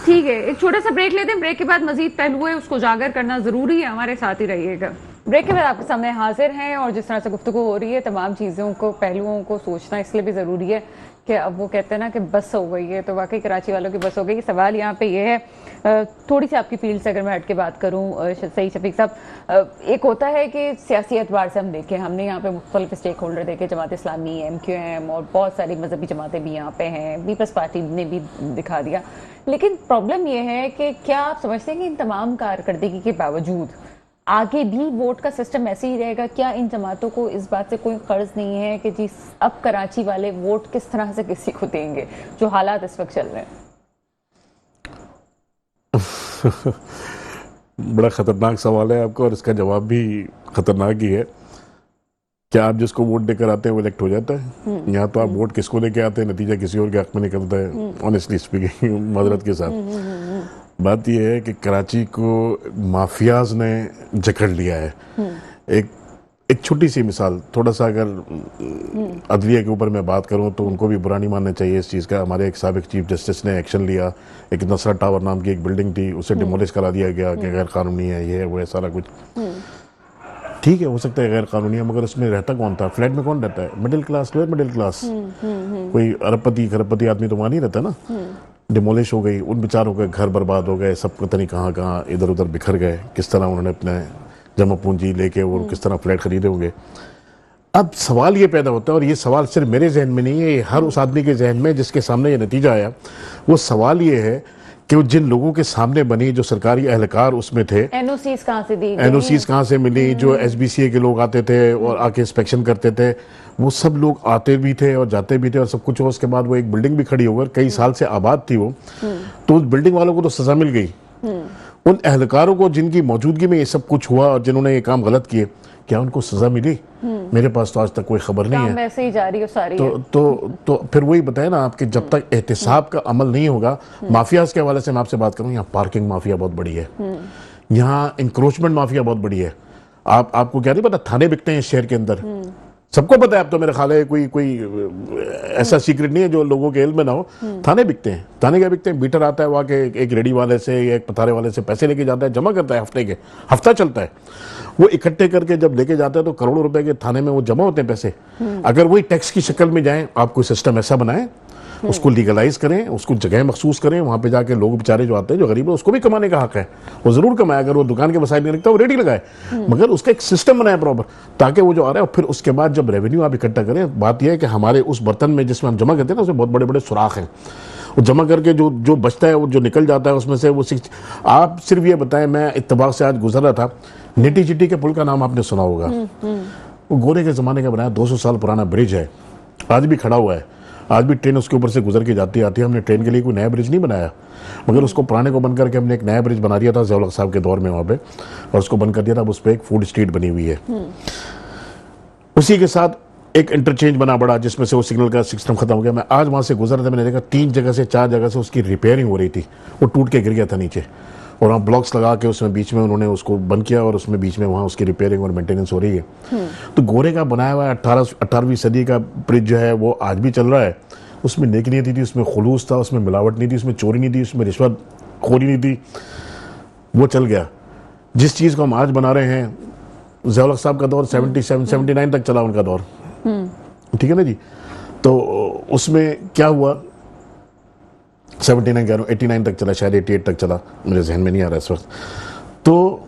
ठीक है, एक छोटा सा ब्रेक लेते हैं। ब्रेक के बाद मजीद पहलू है उसको उजागर करना जरूरी है, हमारे साथ ही रहिएगा। ब्रेक के बाद आपके सामने हाजिर हैं और जिस तरह से गुफ्तगू हो रही है, तमाम चीज़ों को, पहलुओं को सोचना इसलिए भी ज़रूरी है कि अब वो कहते हैं ना कि बस हो गई है, तो वाकई कराची वालों की बस हो गई। सवाल यहाँ पे ये है, थोड़ी सी आपकी फील्ड से अगर मैं हट के बात करूँ सही शफीक साहब, एक होता है कि सियासी एतबार से हम देखें, हमने यहाँ पे मुख्तलिफ स्टेक होल्डर देखे, जमात इस्लामी, MQM और बहुत सारी मजहबी जमातें भी यहाँ पे हैं, पीपल्स पार्टी ने भी दिखा दिया। लेकिन प्रॉब्लम यह है कि क्या आप समझते हैं कि इन तमाम कारकर्दगी के बावजूद आगे भी वोट का सिस्टम ऐसे ही रहेगा? क्या इन जमातों को इस बात से कोई कर्ज नहीं है कि जी अब कराची वाले वोट किस तरह से किसी को देंगे, जो हालात इस वक्त चल रहे हैं? बड़ा खतरनाक सवाल है आपका, और इसका जवाब भी खतरनाक ही है। क्या आप जिसको वोट देकर आते हैं वो इलेक्ट हो जाता है? यहाँ तो आप वोट किसको देके आते हैं, नतीजा किसी और के हक में निकलता है। ऑनेस्टली स्पीकिंग, माजरत के साथ बात यह है कि कराची को माफियाज ने जकड़ लिया है। एक छोटी सी मिसाल, थोड़ा सा अगर अदलिया के ऊपर मैं बात करूं तो उनको भी बुरा नहीं मानना चाहिए इस चीज़ का। हमारे एक साबिक चीफ जस्टिस ने एक्शन लिया, एक नसरत टावर नाम की एक बिल्डिंग थी, उसे डिमोलिश करा दिया गया कि गैर कानूनी है, ये है वो है, सारा कुछ ठीक है, हो सकता है गैर कानूनी है, मगर उसमें रहता कौन था? फ्लैट में कौन रहता है? Middle class, lower middle class. कोई अरबपति खरबपति आदमी तो वहाँ नहीं रहता ना। डिमोलिश हो गई, उन बेचारों के घर बर्बाद हो गए, सब पता नहीं कहाँ कहाँ इधर उधर बिखर गए, किस तरह उन्होंने अपने जमा पूंजी लेके और किस तरह फ्लैट खरीदे होंगे। अब सवाल ये पैदा होता है, और ये सवाल सिर्फ मेरे जहन में नहीं है, ये हर उस आदमी के जहन में जिसके सामने ये नतीजा आया। वो सवाल ये है कि वो जिन लोगों के सामने बनी, जो सरकारी एहलकार उसमें थे, एनओसीज कहाँ से दी, एनओसीज कहाँ से मिली, जो एसबीसीए के लोग आते थे और आके इंस्पेक्शन करते थे, वो सब लोग आते भी थे और जाते भी थे और सब कुछ हो। उसके बाद वो एक बिल्डिंग भी खड़ी होकर कई साल से आबाद थी वो, तो उस बिल्डिंग वालों को तो सजा मिल गई। उन एहलकारों को जिनकी मौजूदगी में ये सब कुछ हुआ और जिन्होंने ये काम गलत किए, क्या उनको सजा मिली? मेरे पास तो आज तक कोई खबर नहीं है। वैसे ही जारी सारी तो फिर वही बताए ना आपके, जब तक एहतिसाब का अमल नहीं होगा। माफियाज के हवाले से मैं आपसे बात करूं, यहाँ पार्किंग माफिया बहुत बड़ी है, यहाँ इंक्रोचमेंट माफिया बहुत बड़ी है। आपको क्या नहीं पता, थाने बिकते हैं इस शहर के अंदर, सबको पता है। अब तो मेरे ख्याल है कोई ऐसा सीक्रेट नहीं है जो लोगों के इल्म में ना हो। थाने बिकते हैं। थाने क्या बिकते हैं? बीटर आता है वहाँ के एक रेडी वाले से या एक पथारे वाले से पैसे लेके जाता है, जमा करता है, हफ्ता चलता है, वो इकट्ठे करके जब लेके जाता है तो करोड़ों रुपए के थाने में वो जमा होते हैं पैसे। अगर वही टैक्स की शक्ल में जाए, आप कोई सिस्टम ऐसा बनाए, उसको लीगलाइज करें, उसको जगह मखसूस करें, वहां पे जाके लोग बेचारे जो आते हैं, जो गरीब है, उसको भी कमाने का हक है, वो जरूर कमाए। अगर वो दुकान के वसाइल नहीं रखता, वो रेडी लगाए, मगर उसका एक सिस्टम बनाए प्रॉपर, ताकि वो जो आ रहा है। और फिर उसके बाद जब रेवेन्यू आप इकट्ठा करें, बात यह है कि हमारे उस बर्तन में जिसमें हम जमा करते हैं ना, उसमें बहुत बड़े बड़े सुराख हैं। वो जमा करके जो बचता है, वो जो निकल जाता है उसमें से, वो आप सिर्फ ये बताएं, मैं इत्तफाक से आज गुजर रहा था, नेटी चिट्टी के पुल का नाम आपने सुना होगा। वो गोरे के जमाने का बनाया, 200 साल पुराना ब्रिज है, आज भी खड़ा हुआ है, आज भी ट्रेन उसके ऊपर से गुजर के जाती आती है। हमने ट्रेन के लिए कोई नया ब्रिज नहीं बनाया, मगर उसको पुराने को बंद करके हमने एक नया ब्रिज बना दिया था ज़िया-उल-हक साहब के दौर में वहाँ पे, और उसको बंद कर दिया था। अब उस पर एक फूड स्ट्रीट बनी हुई है। उसी के साथ एक इंटरचेंज बना बड़ा, जिसमें से वो सिग्नल का सिस्टम खत्म हो गया। मैं आज वहाँ से गुजर रहा था, मैंने देखा 3 जगह से 4 जगह से उसकी रिपेयरिंग हो रही थी, वो टूट के गिर गया था नीचे, और वहाँ ब्लॉक्स लगा के उसमें बीच में उन्होंने उसको बंद किया, और उसमें बीच में वहाँ उसकी रिपेयरिंग और मेंटेनेंस हो रही है। तो गोरे का बनाया हुआ 18वीं सदी का ब्रिज जो है वो आज भी चल रहा है। उसमें नेकी थी, उसमें खुलूस था, उसमें मिलावट नहीं थी, उसमें चोरी नहीं थी, उसमें रिश्वत खोरी नहीं थी, वो चल गया। जिस चीज़ को हम आज बना रहे हैं, ज़िया-उल-हक साहब का दौर 79 तक चला उनका दौर, ठीक है ना जी। तो उसमें क्या हुआ, 79 कह रहा हूँ, 89 तक चला, शायद 88 तक चला, मुझे जहन में नहीं आ रहा इस वक्त। तो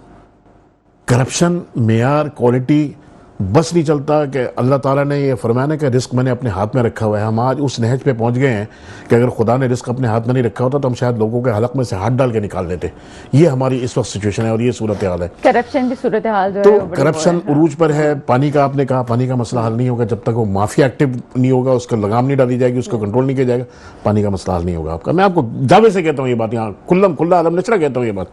करप्शन, मेयार, क्वालिटी बस नहीं चलता कि अल्लाह ताला ने ये फरमाया कि रिस्क मैंने अपने हाथ में रखा हुआ है। हम आज उस नहज पे पहुंच गए हैं कि अगर खुदा ने रिस्क अपने हाथ में नहीं रखा होता तो हम शायद लोगों के हलक में से हाथ डाल के निकाल देते। ये हमारी इस वक्त सिचुएशन है और ये सूरत हाल है। करप्शन की सूरत हाल जो तो है, करप्शन उरूज पर है। पानी का आपने कहा, पानी का मसला हल नहीं होगा जब तक वो माफिया एक्टिव नहीं होगा, उसका लगाम नहीं डाली जाएगी, उसको कंट्रोल नहीं किया जाएगा, पानी का मसला हल नहीं होगा आपका। मैं आपको दावे से कहता हूँ ये बात, यहाँ खुल्ला आलम नचरा कहता हूँ ये बात।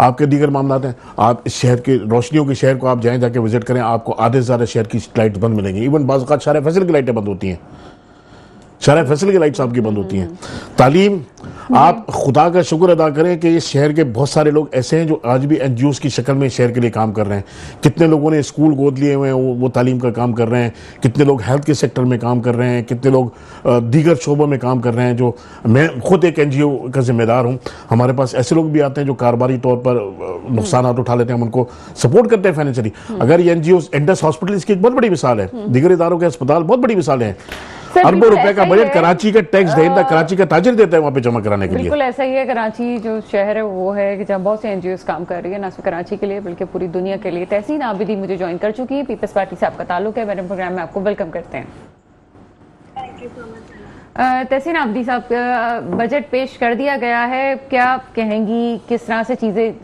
आपके दीगर मामला हैं, आप इस शहर के रोशनियों के शहर को आप जाके विजिट करें, आपको आधे से ज़्यादा शहर की लाइट बंद मिलेंगी। इवन बाज़ औक़ात शारा फैसल की लाइटें बंद होती हैं, शारा फैसल की लाइट्स आपकी बंद होती हैं। तालीम, आप खुदा का शुक्र अदा करें कि इस शहर के बहुत सारे लोग ऐसे हैं जो आज भी एनजीओज़ की शक्ल में शहर के लिए काम कर रहे हैं। कितने लोगों ने स्कूल गोद लिए हुए हैं, वो तालीम का काम कर रहे हैं। कितने लोग हेल्थ के सेक्टर में काम कर रहे हैं, कितने लोग दीगर शोबों में काम कर रहे हैं। जो मैं खुद एक एनजीओ का जिम्मेदार हूँ, हमारे पास ऐसे लोग भी आते हैं जो कारोबारी तौर पर नुकसान उठा लेते हैं, हम उनको सपोर्ट करते हैं फाइनेंशियली। अगर ये एनजीओ, इंडस हॉस्पिटल इसकी एक बहुत बड़ी मिसाल है, दीगर इदारों के अस्पताल बहुत बड़ी मिसाल है। अरबों रुपए का बजट कराची का टैक्स देता, कराची का ताजिर देता है वहाँ पे जमा कराने के लिए। बिल्कुल ऐसा ही है। कराची जो शहर है वो है कि जहाँ बहुत से एनजीओ काम कर रही है, ना सिर्फ कराची के लिए बल्कि पूरी दुनिया के लिए। तहसीन आबिदी मुझे ज्वाइन कर चुकी है, पीपल्स पार्टी से आपका ताल्लुक है, मेरे प्रोग्राम में आपको वेलकम करते हैं। Thank you so much. Tahseen Abidi साहब, बजट पेश कर दिया गया है, क्या कहेंगी किस तरह से चीज़ें,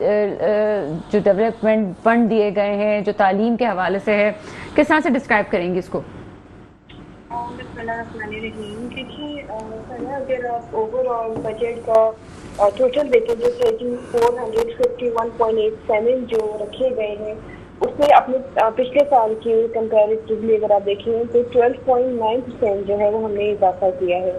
जो डेवलपमेंट फंड दिए गए हैं, जो तालीम के हवाले से है, किस तरह से डिस्क्राइब करेंगी इसको? देखिए, अगर आप ओवरऑल बजट का टोटल देखें जो 451.87 जो रखे गए हैं, उसमें अपने पिछले साल के कंपैरेटिवली अगर आप देखें तो 12.9% जो है वो हमने इजाफा किया है।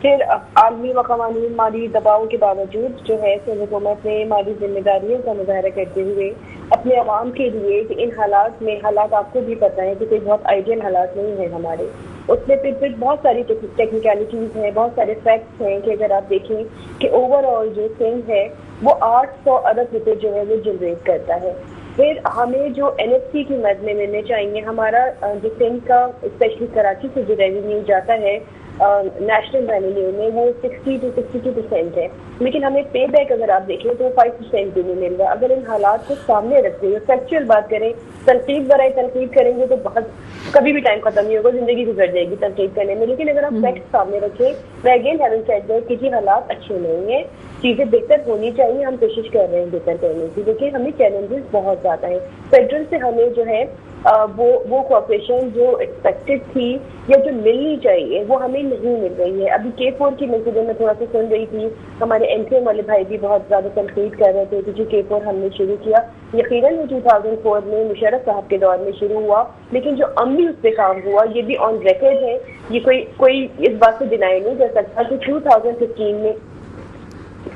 फिर आलमी मकामी माली दबाव के बावजूद जो है हुकूमत ने माली जिम्मेदारियों का मुजाहरा करते हुए अपने अवाम के लिए कि इन हालात में, हालात आपको भी पता है कि कोई बहुत आइडियल हालात नहीं है हमारे, उसमें फिर बहुत सारी टेक्निकलिटीज़ हैं, बहुत सारे फैक्ट्स हैं कि अगर आप देखें कि ओवरऑल जो सिंध है वो 800 अरब रुपये जो है वो जनरेट करता है। फिर हमें जो एनएफसी की मद में मिलने चाहिए, हमारा जो सिंध का स्पेशली कराची से जो रेवेन्यू जाता है नेशनल रेवेन्यू में वो 60 to 62% है, लेकिन हमें पे बैक अगर आप देखें तो 5% भी नहीं मिल रहा। अगर इन हालात को सामने रखते हुए फैक्चुअल बात करें, तनकीद बराए तनकीद करेंगे तो बहुत कभी भी टाइम खत्म नहीं होगा, जिंदगी गुजर जाएगी तनकीद करने में। लेकिन अगर आप फैक्ट सामने रखें, मैं अगेन हैविंग सेड दैट कि हालात अच्छे नहीं है, चीजें बेहतर होनी चाहिए, हम कोशिश कर रहे हैं बेहतर करने की, लेकिन हमें चैलेंजेस बहुत ज्यादा है। फेडरल से हमें जो है वो कॉर्पोरेशन जो एक्सपेक्टेड थी या जो मिलनी चाहिए वो हमें नहीं मिल रही है। अभी K4 की मसले में थोड़ा सा सुन रही थी, हमारे एनसीएम वाले भाई भी बहुत ज्यादा तनकीद कर रहे थे कि K4 हमने शुरू किया, यकीनन वो 2004 में मुशर्रफ साहब के दौर में शुरू हुआ, लेकिन जो अमली उस पर काम हुआ ये भी ऑन रिकॉर्ड है, ये कोई इस बात से डिनाई नहीं कर सकता कि 2015 में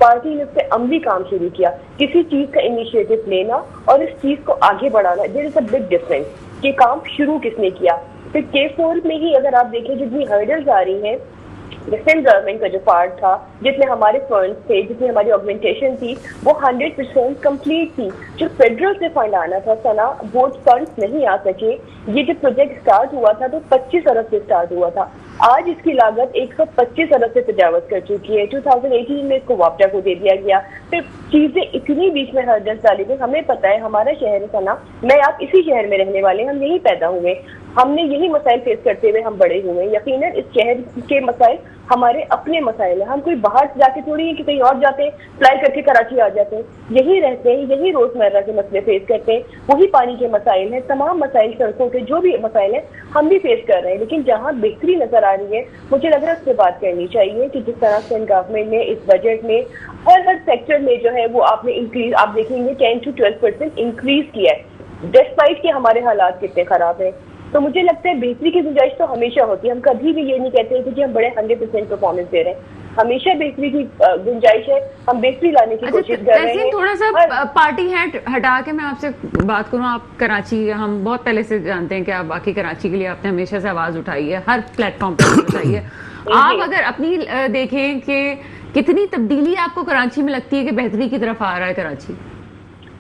पार्टी ने उस पर अमली काम शुरू किया, किसी चीज का इनिशिएटिव लेना और इस चीज को आगे बढ़ाना, there is a big difference कि काम शुरू किसने किया। फिर K4 में ही अगर आप देखें जितनी हर्डल्स आ रही हैं, सेंट्रल गवर्नमेंट का जो पार्ट था, जितने हमारे फंड्स थे, जितनी हमारी ऑर्गेनाइजेशन थी, वो 100% कंप्लीट थी। जो फेडरल से फंड आना था सना, वो फंड्स नहीं आ सके। ये जो प्रोजेक्ट स्टार्ट हुआ था तो 25 अरब से स्टार्ट हुआ था, आज इसकी लागत 125 अरब से तजावज कर चुकी है। 2018 में इसको वापडा को दे दिया गया। फिर चीजें इतनी बीच में हर्डल्स डाली गई। हमें पता है हमारा शहर है सना, मैं आप इसी शहर में रहने वाले, हम यहीं पैदा हुए, हमने यही मसाइल फेस करते हुए हम बड़े हुए। यकीनन इस शहर के मसाइल हमारे अपने मसाइल हैं, हम कोई बाहर जाके थोड़ी है कि कहीं और जाते हैं, फ्लाई करके कराची आ जाते हैं, यही रहते हैं, यही रोजमर्रा के मसले फेस करते हैं, वही पानी के मसाइल हैं, तमाम मसाइल सड़कों के जो भी मसाइल हैं हम भी फेस कर रहे हैं। लेकिन जहाँ बेहतरी नजर आ रही है, मुझे लग रहा है उससे बात करनी चाहिए कि जिस तरह से गवर्नमेंट ने इस बजट में हर सेक्टर में जो है वो आपने इंक्रीज, आप देखेंगे 10 to 12% इंक्रीज किया है, डिस्पाइट के हमारे हालात कितने खराब हैं। तो मुझे लगता है बेहतरी की गुंजाइश तो हमेशा होती है, हम कभी भी ये नहीं कहते कि हम बड़े 100% परफॉर्मेंस दे रहे हैं, हमेशा बेहतरी की गुंजाइश है, हम बेहतरी लाने की कोशिश कर रहे हैं। थोड़ा सा पार्टी हैट हटा के मैं आपसे बात करूं, आप कराची, हम बहुत पहले से जानते हैं कि आप बाकी कराची के लिए आपने हमेशा से आवाज उठाई है, हर प्लेटफॉर्म पर उठाई है। आप अगर अपनी देखें कि कितनी तब्दीली आपको कराची में लगती है कि बेहतरी की तरफ आ रहा है कराची?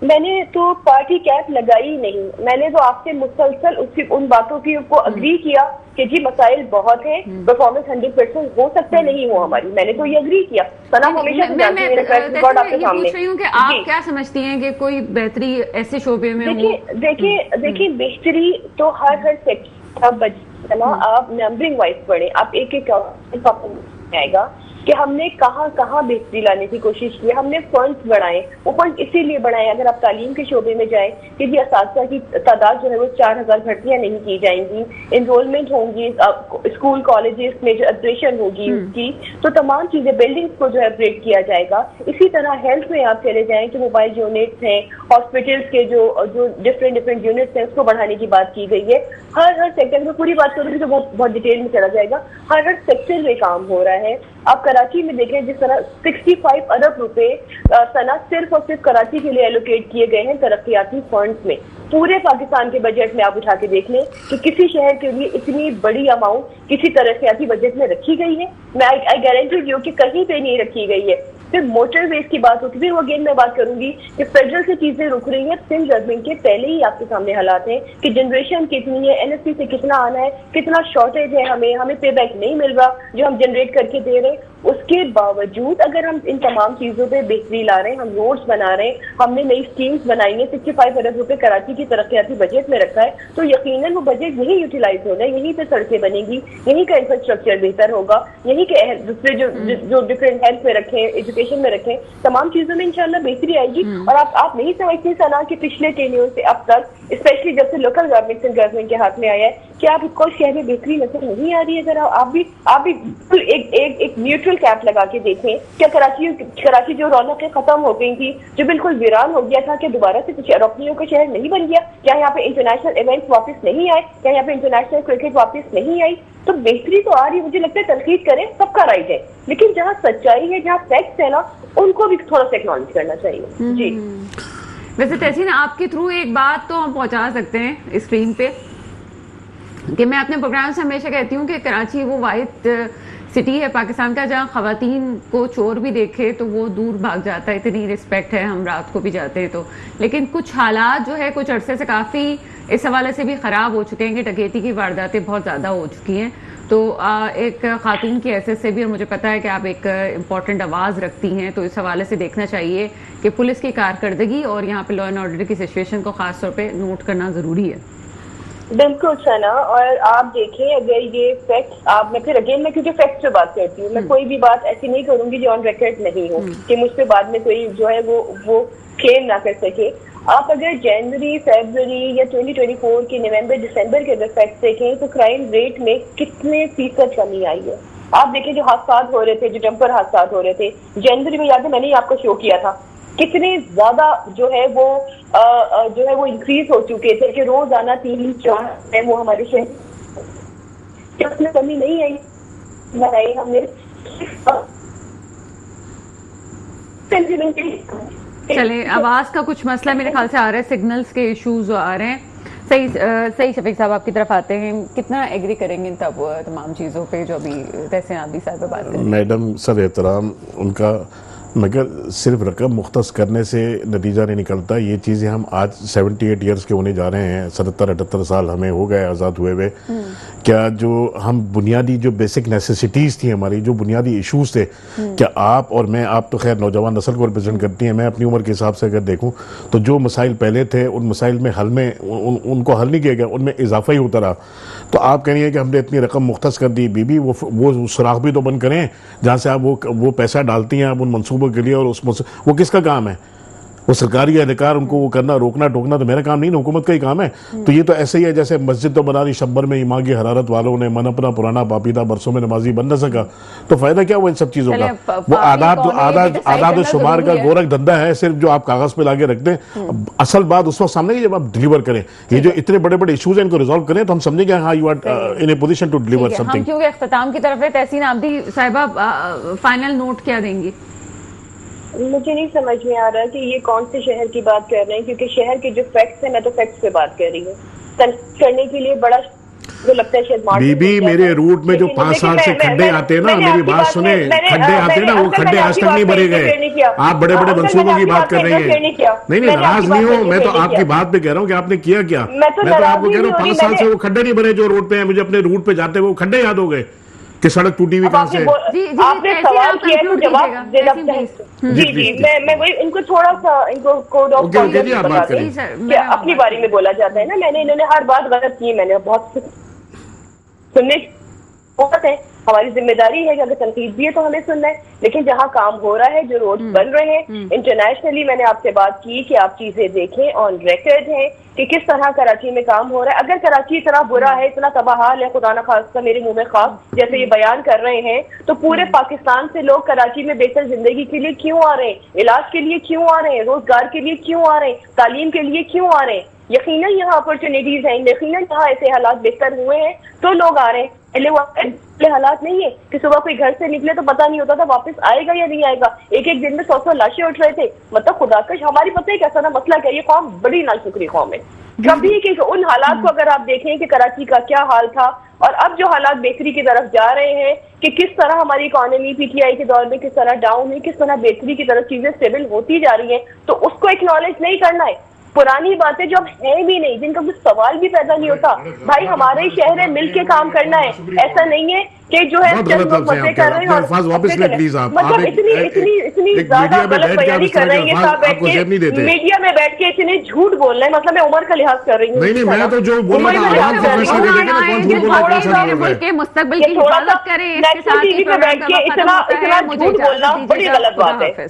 मैंने तो पार्टी कैप लगाई नहीं, मैंने तो आपसे मुसलसल उसकी उन बातों की को अग्री किया कि जी मसाइल बहुत हैं, परफॉर्मेंस 100% हो सकता है नहीं हो हमारी, मैंने तो ये अग्री किया। सना हमेशा मैं पूछ रही हूँ कि आप क्या समझती हैं कि कोई बेहतरी ऐसे शोबे में? देखिए बेहतरी तो हर सेक्टर, आप नंबरिंग वाइज पढ़े, आप एक आएगा कि हमने कहाँ बेहतरी लाने की कोशिश की। हमने फंड्स बढ़ाए, वो फंड इसीलिए बढ़ाए, अगर आप तालीम के शोबे में जाएं कि जी असातिज़ा की तादाद जो है वो 4000 भर्तियां नहीं की जाएंगी, इनरोलमेंट होंगी स्कूल कॉलेजेस में, जो अपग्रेडेशन होगी उसकी, तो तमाम चीजें, बिल्डिंग्स को जो है अपग्रेड किया जाएगा। इसी तरह हेल्थ में आप चले जाएं कि मोबाइल यूनिट्स हैं, हॉस्पिटल्स के जो डिफरेंट यूनिट्स हैं उसको बढ़ाने की बात की गई है। हर सेक्टर में, पूरी बात करूँगी तो बहुत डिटेल में चला जाएगा, हर सेक्टर में काम हो रहा है। आप कराची में देखें जिस तरह 65 अरब रुपए सना सिर्फ और सिर्फ कराची के लिए एलोकेट किए गए हैं तरक्याती फंड्स में। पूरे पाकिस्तान के बजट में आप उठा के देख लें कि किसी शहर के लिए इतनी बड़ी अमाउंट किसी तरक्याती बजट में रखी गई है, मैं आई गारंटी यू कि कहीं पे नहीं रखी गई है। फिर मोटरवेज की बात होती है, वो अगेन मैं बात करूंगी कि फेडरल से चीजें रुक रही हैं, सिंध गवर्नमेंट के पहले ही आपके सामने हालात हैं कि जनरेशन कितनी है, एनएसपी से कितना आना है, कितना शॉर्टेज है, हमें पे बैक नहीं मिल रहा जो हम जनरेट करके दे रहे हैं। उसके बावजूद अगर हम इन तमाम चीजों पे बेहतरी ला रहे हैं, हम रोड्स बना रहे हैं, हमने नई स्कीम्स बनाई है, 65 अरब रुपए कराची की तरक्याती बजट में रखा है, तो यकीनन वो बजट यही यूटिलाइज होना है, यहीं पे सड़कें बनेगी, यहीं का इंफ्रास्ट्रक्चर बेहतर होगा, यहीं के दूसरे जो डिफरेंट हेल्थ में रखें, एजुकेशन में रखें, तमाम चीजों में इंशाल्लाह बेहतरी आएगी। और आप नहीं समझती सना कि पिछले टेन्योर से अब तक, स्पेशली जब से लोकल गवर्नमेंट के हाथ में आया है, कि आप कोई शहर में बेहतरी नजर नहीं आ रही है? अगर आप भी एक न्यूट्रल कैप लगा के देखें, क्या कराची जो रौनक खत्म हो गई थी, जो बिल्कुल वीरान हो गया था, क्या दोबारा से कुछ अरबनियों का शहर नहीं बन गया? क्या यहाँ पे इंटरनेशनल इवेंट्स वापस नहीं आए? क्या यहाँ पे इंटरनेशनल क्रिकेट वापस नहीं आई? तो बेहतरी तो आ रही है, मुझे लगता है तनकीद करें सबका राइट है, लेकिन जहाँ सच्चाई है, जहाँ फैक्ट्स है ना, उनको भी थोड़ा सा एक्नॉलेज करना चाहिए। जी वैसे तहसीन, आपके थ्रू एक बात तो हम पहुंचा सकते हैं स्क्रीन पे कि मैं अपने प्रोग्राम से हमेशा कहती हूँ कि कराची वो वाहिद सिटी है पाकिस्तान का जहाँ खवातीन को चोर भी देखे तो वो दूर भाग जाता है, इतनी रिस्पेक्ट है, हम रात को भी जाते हैं तो। लेकिन कुछ हालात जो है कुछ अरसे से काफ़ी इस हवाले से भी ख़राब हो चुके हैं कि डकैती की वारदातें बहुत ज़्यादा हो चुकी हैं। तो एक खातून की हैसियत से भी, और मुझे पता है कि आप एक इम्पॉर्टेंट आवाज़ रखती हैं, तो इस हवाले से देखना चाहिए कि पुलिस की कारकर्दगी और यहाँ पे लॉ एंड ऑर्डर की सिचुएशन को खास तौर पे नोट करना ज़रूरी है। बिल्कुल सना, और आप देखें अगर ये फैक्ट्स आप, मैं फिर अगेन मैं क्योंकि फैक्ट्स पे बात करती हूँ, मैं कोई भी बात ऐसी नहीं करूंगी जो ऑन रिकॉर्ड नहीं हो कि मुझ पे बाद में कोई जो है वो क्लेम ना कर सके। आप अगर जनवरी, फरवरी या 2024 के नवंबर, दिसंबर के अगर फैक्ट्स देखें तो क्राइम रेट में कितने फीसद कमी आई है। आप देखें जो हादसा हो रहे थे, जो जंपर हादसा हो रहे थे जनवरी में, याद है मैंने आपको शो किया था, कितने ज्यादा जो है वो इंक्रीज हो चुके थे कि रोजाना 3-4 है वो हमारे शहर, उसमें कमी नहीं आई हमने। चले, आवाज का कुछ मसला मेरे ख्याल से आ रहा है, सिग्नल्स के इश्यूज आ रहे हैं। सही शफीक साहब आपकी तरफ आते हैं, कितना एग्री करेंगे तब तमाम चीज़ों पे जो अभी तहसीन आदमी साहब बात करें? मैडम सर एहतराम उनका, मगर सिर्फ रकम मुख्तस करने से नतीजा नहीं निकलता। ये चीज़ें हम आज 78 ईयर्स के होने जा रहे हैं, 77-78 साल हमें हो गए आज़ाद हुए हुए। क्या जो हम बुनियादी जो बेसिक नेसेसिटीज़ थी हमारी, जो बुनियादी इश्यूज थे, क्या आप और मैं, आप तो खैर नौजवान नस्ल को रिप्रेजेंट करती हैं, मैं अपनी उम्र के हिसाब से अगर देखूं तो जो मसाइल पहले थे उन मसाइल में हल में उनको हल नहीं किया गया, उनमें इजाफा ही होता रहा। तो आप कह रही हैं कि हमने इतनी रकम मुख्तस कर दी, बीबी वो सुराख भी तो बंद करें जहाँ से आप वो पैसा डालती हैं आप उन मनसूबों के लिए, और वो किसका काम है? वो सरकारी अधिकार, उनको वो करना, रोकना टोकना तो मेरा काम नहीं, हुकूमत का ही काम है। तो ये तो ऐसे ही है जैसे मस्जिद तो बना रही शब्बर में, ईमान की हरारत वालों ने मन अपना पुराना पापीदा बरसों में नमाजी बन न सका, तो फायदा क्या हुआ इन सब चीजों का? वो आदाद शुमार का गोरख धंधा है सिर्फ, जो आप कागज पे लाके रख दें। असल बात उस वक्त सामने जब आप डिलीवर करें, ये जो इतने बड़े बड़े इश्यूज हैं इनको रिजॉल्व करें तो हम समझेंगे हाँ you are in a position to deliver something. क्योंकि इख्तिताम की तरफ है, तहसीन आबदी साहिबा फाइनल नोट क्या देंगी? मुझे नहीं समझ में आ रहा कि ये कौन से शहर की बात कर रहे हैं, क्योंकि शहर के जो फैक्ट्स हैं, मैं तो फैक्ट्स पे बात कर रही हूँ। करने के लिए बड़ा जो लगता है शायद बीबी, मेरे रूट में जो 5 साल से खड्डे आते हैं ना, मेरी बात सुने, खड्डे आते हैं ना, वो खड्डे आज तक नहीं भरे गए। आप बड़े बड़े मंसूबों की बात कर रही हैं। नहीं नाराज नहीं हो, मैं तो आपकी बात पे कह रहा हूँ कि आपने किया क्या। मैं तो आपको कह रहा हूँ 5 साल से वो खड्डे नहीं भरे जो रोड पे हैं। मुझे अपने रूट पे जाते हुए वो खड्डे याद हो गए कि सड़क टूटी हुई कहाँ से। आपने सवाल किया तो जवाब देना चाहिए। जी मैं वही इनको थोड़ा सा इनको कोड ऑफ कंडक्ट अपनी बारी में बोला जाता है ना, इन्होंने हर बात गलत की, मैंने बहुत सुनने बहुत है, हमारी जिम्मेदारी है कि अगर तनकीद भी है तो हमें सुनना है, लेकिन जहाँ काम हो रहा है, जो रोड बन रहे हैं इंटरनेशनली, मैंने आपसे बात की कि आप चीजें देखें, ऑन रिकॉर्ड है कि किस तरह कराची में काम हो रहा है। अगर कराची इतना बुरा है, इतना तबाहाल है, खुदा न खास्ता मेरे मुंह में खास जैसे ये बयान कर रहे हैं, तो पूरे पाकिस्तान से लोग कराची में बेहतर जिंदगी के लिए क्यों आ रहे हैं? इलाज के लिए क्यों आ रहे हैं? रोजगार के लिए क्यों आ रहे हैं? तालीम के लिए क्यों आ रहे हैं? यकीनन यहाँ अपॉर्चुनिटीज हैं, यकीनन यहाँ ऐसे हालात बेहतर हुए हैं तो लोग आ रहे हैं। पहले हालात नहीं है कि सुबह कोई घर से निकले तो पता नहीं होता था वापस आएगा या नहीं आएगा। एक दिन में 100 लाशें उठ रहे थे। मतलब खुदाकश हमारी पता है कैसा ना मसला क्या, ये कौम बड़ी नाशुक्री कौम है। कभी कि उन हालात को अगर आप देखें कि कराची का क्या हाल था और अब जो हालात बेहतरी की तरफ जा रहे हैं, कि किस तरह हमारी इकोनॉमी PTI के दौर में किस तरह डाउन है, किस तरह बेहतरी की तरफ चीजें स्टेबल होती जा रही हैं, तो उसको एक्नॉलेज नहीं करना है। पुरानी बातें जो अब है भी नहीं, जिनका कुछ सवाल भी पैदा नहीं होता, भाई हमारे ही शहर है, मिल के काम करना है। ऐसा नहीं है कि जो है चंद लोग मजे कर रहे हैं और मतलब इतनी ज्यादा गलत बयानी कर रहे हैं साहब बैठ के मीडिया में बैठ के इतने झूठ बोल रहे हैं। मतलब मैं उम्र का लिहाज कर रही हूँ, नहीं मैं तो जो बोल रहा हूँ मुस्तकबिल की हिफाजत करें, नेशनल टीवी पे बैठ के इतना झूठ बोलना बड़ी गलत बात है।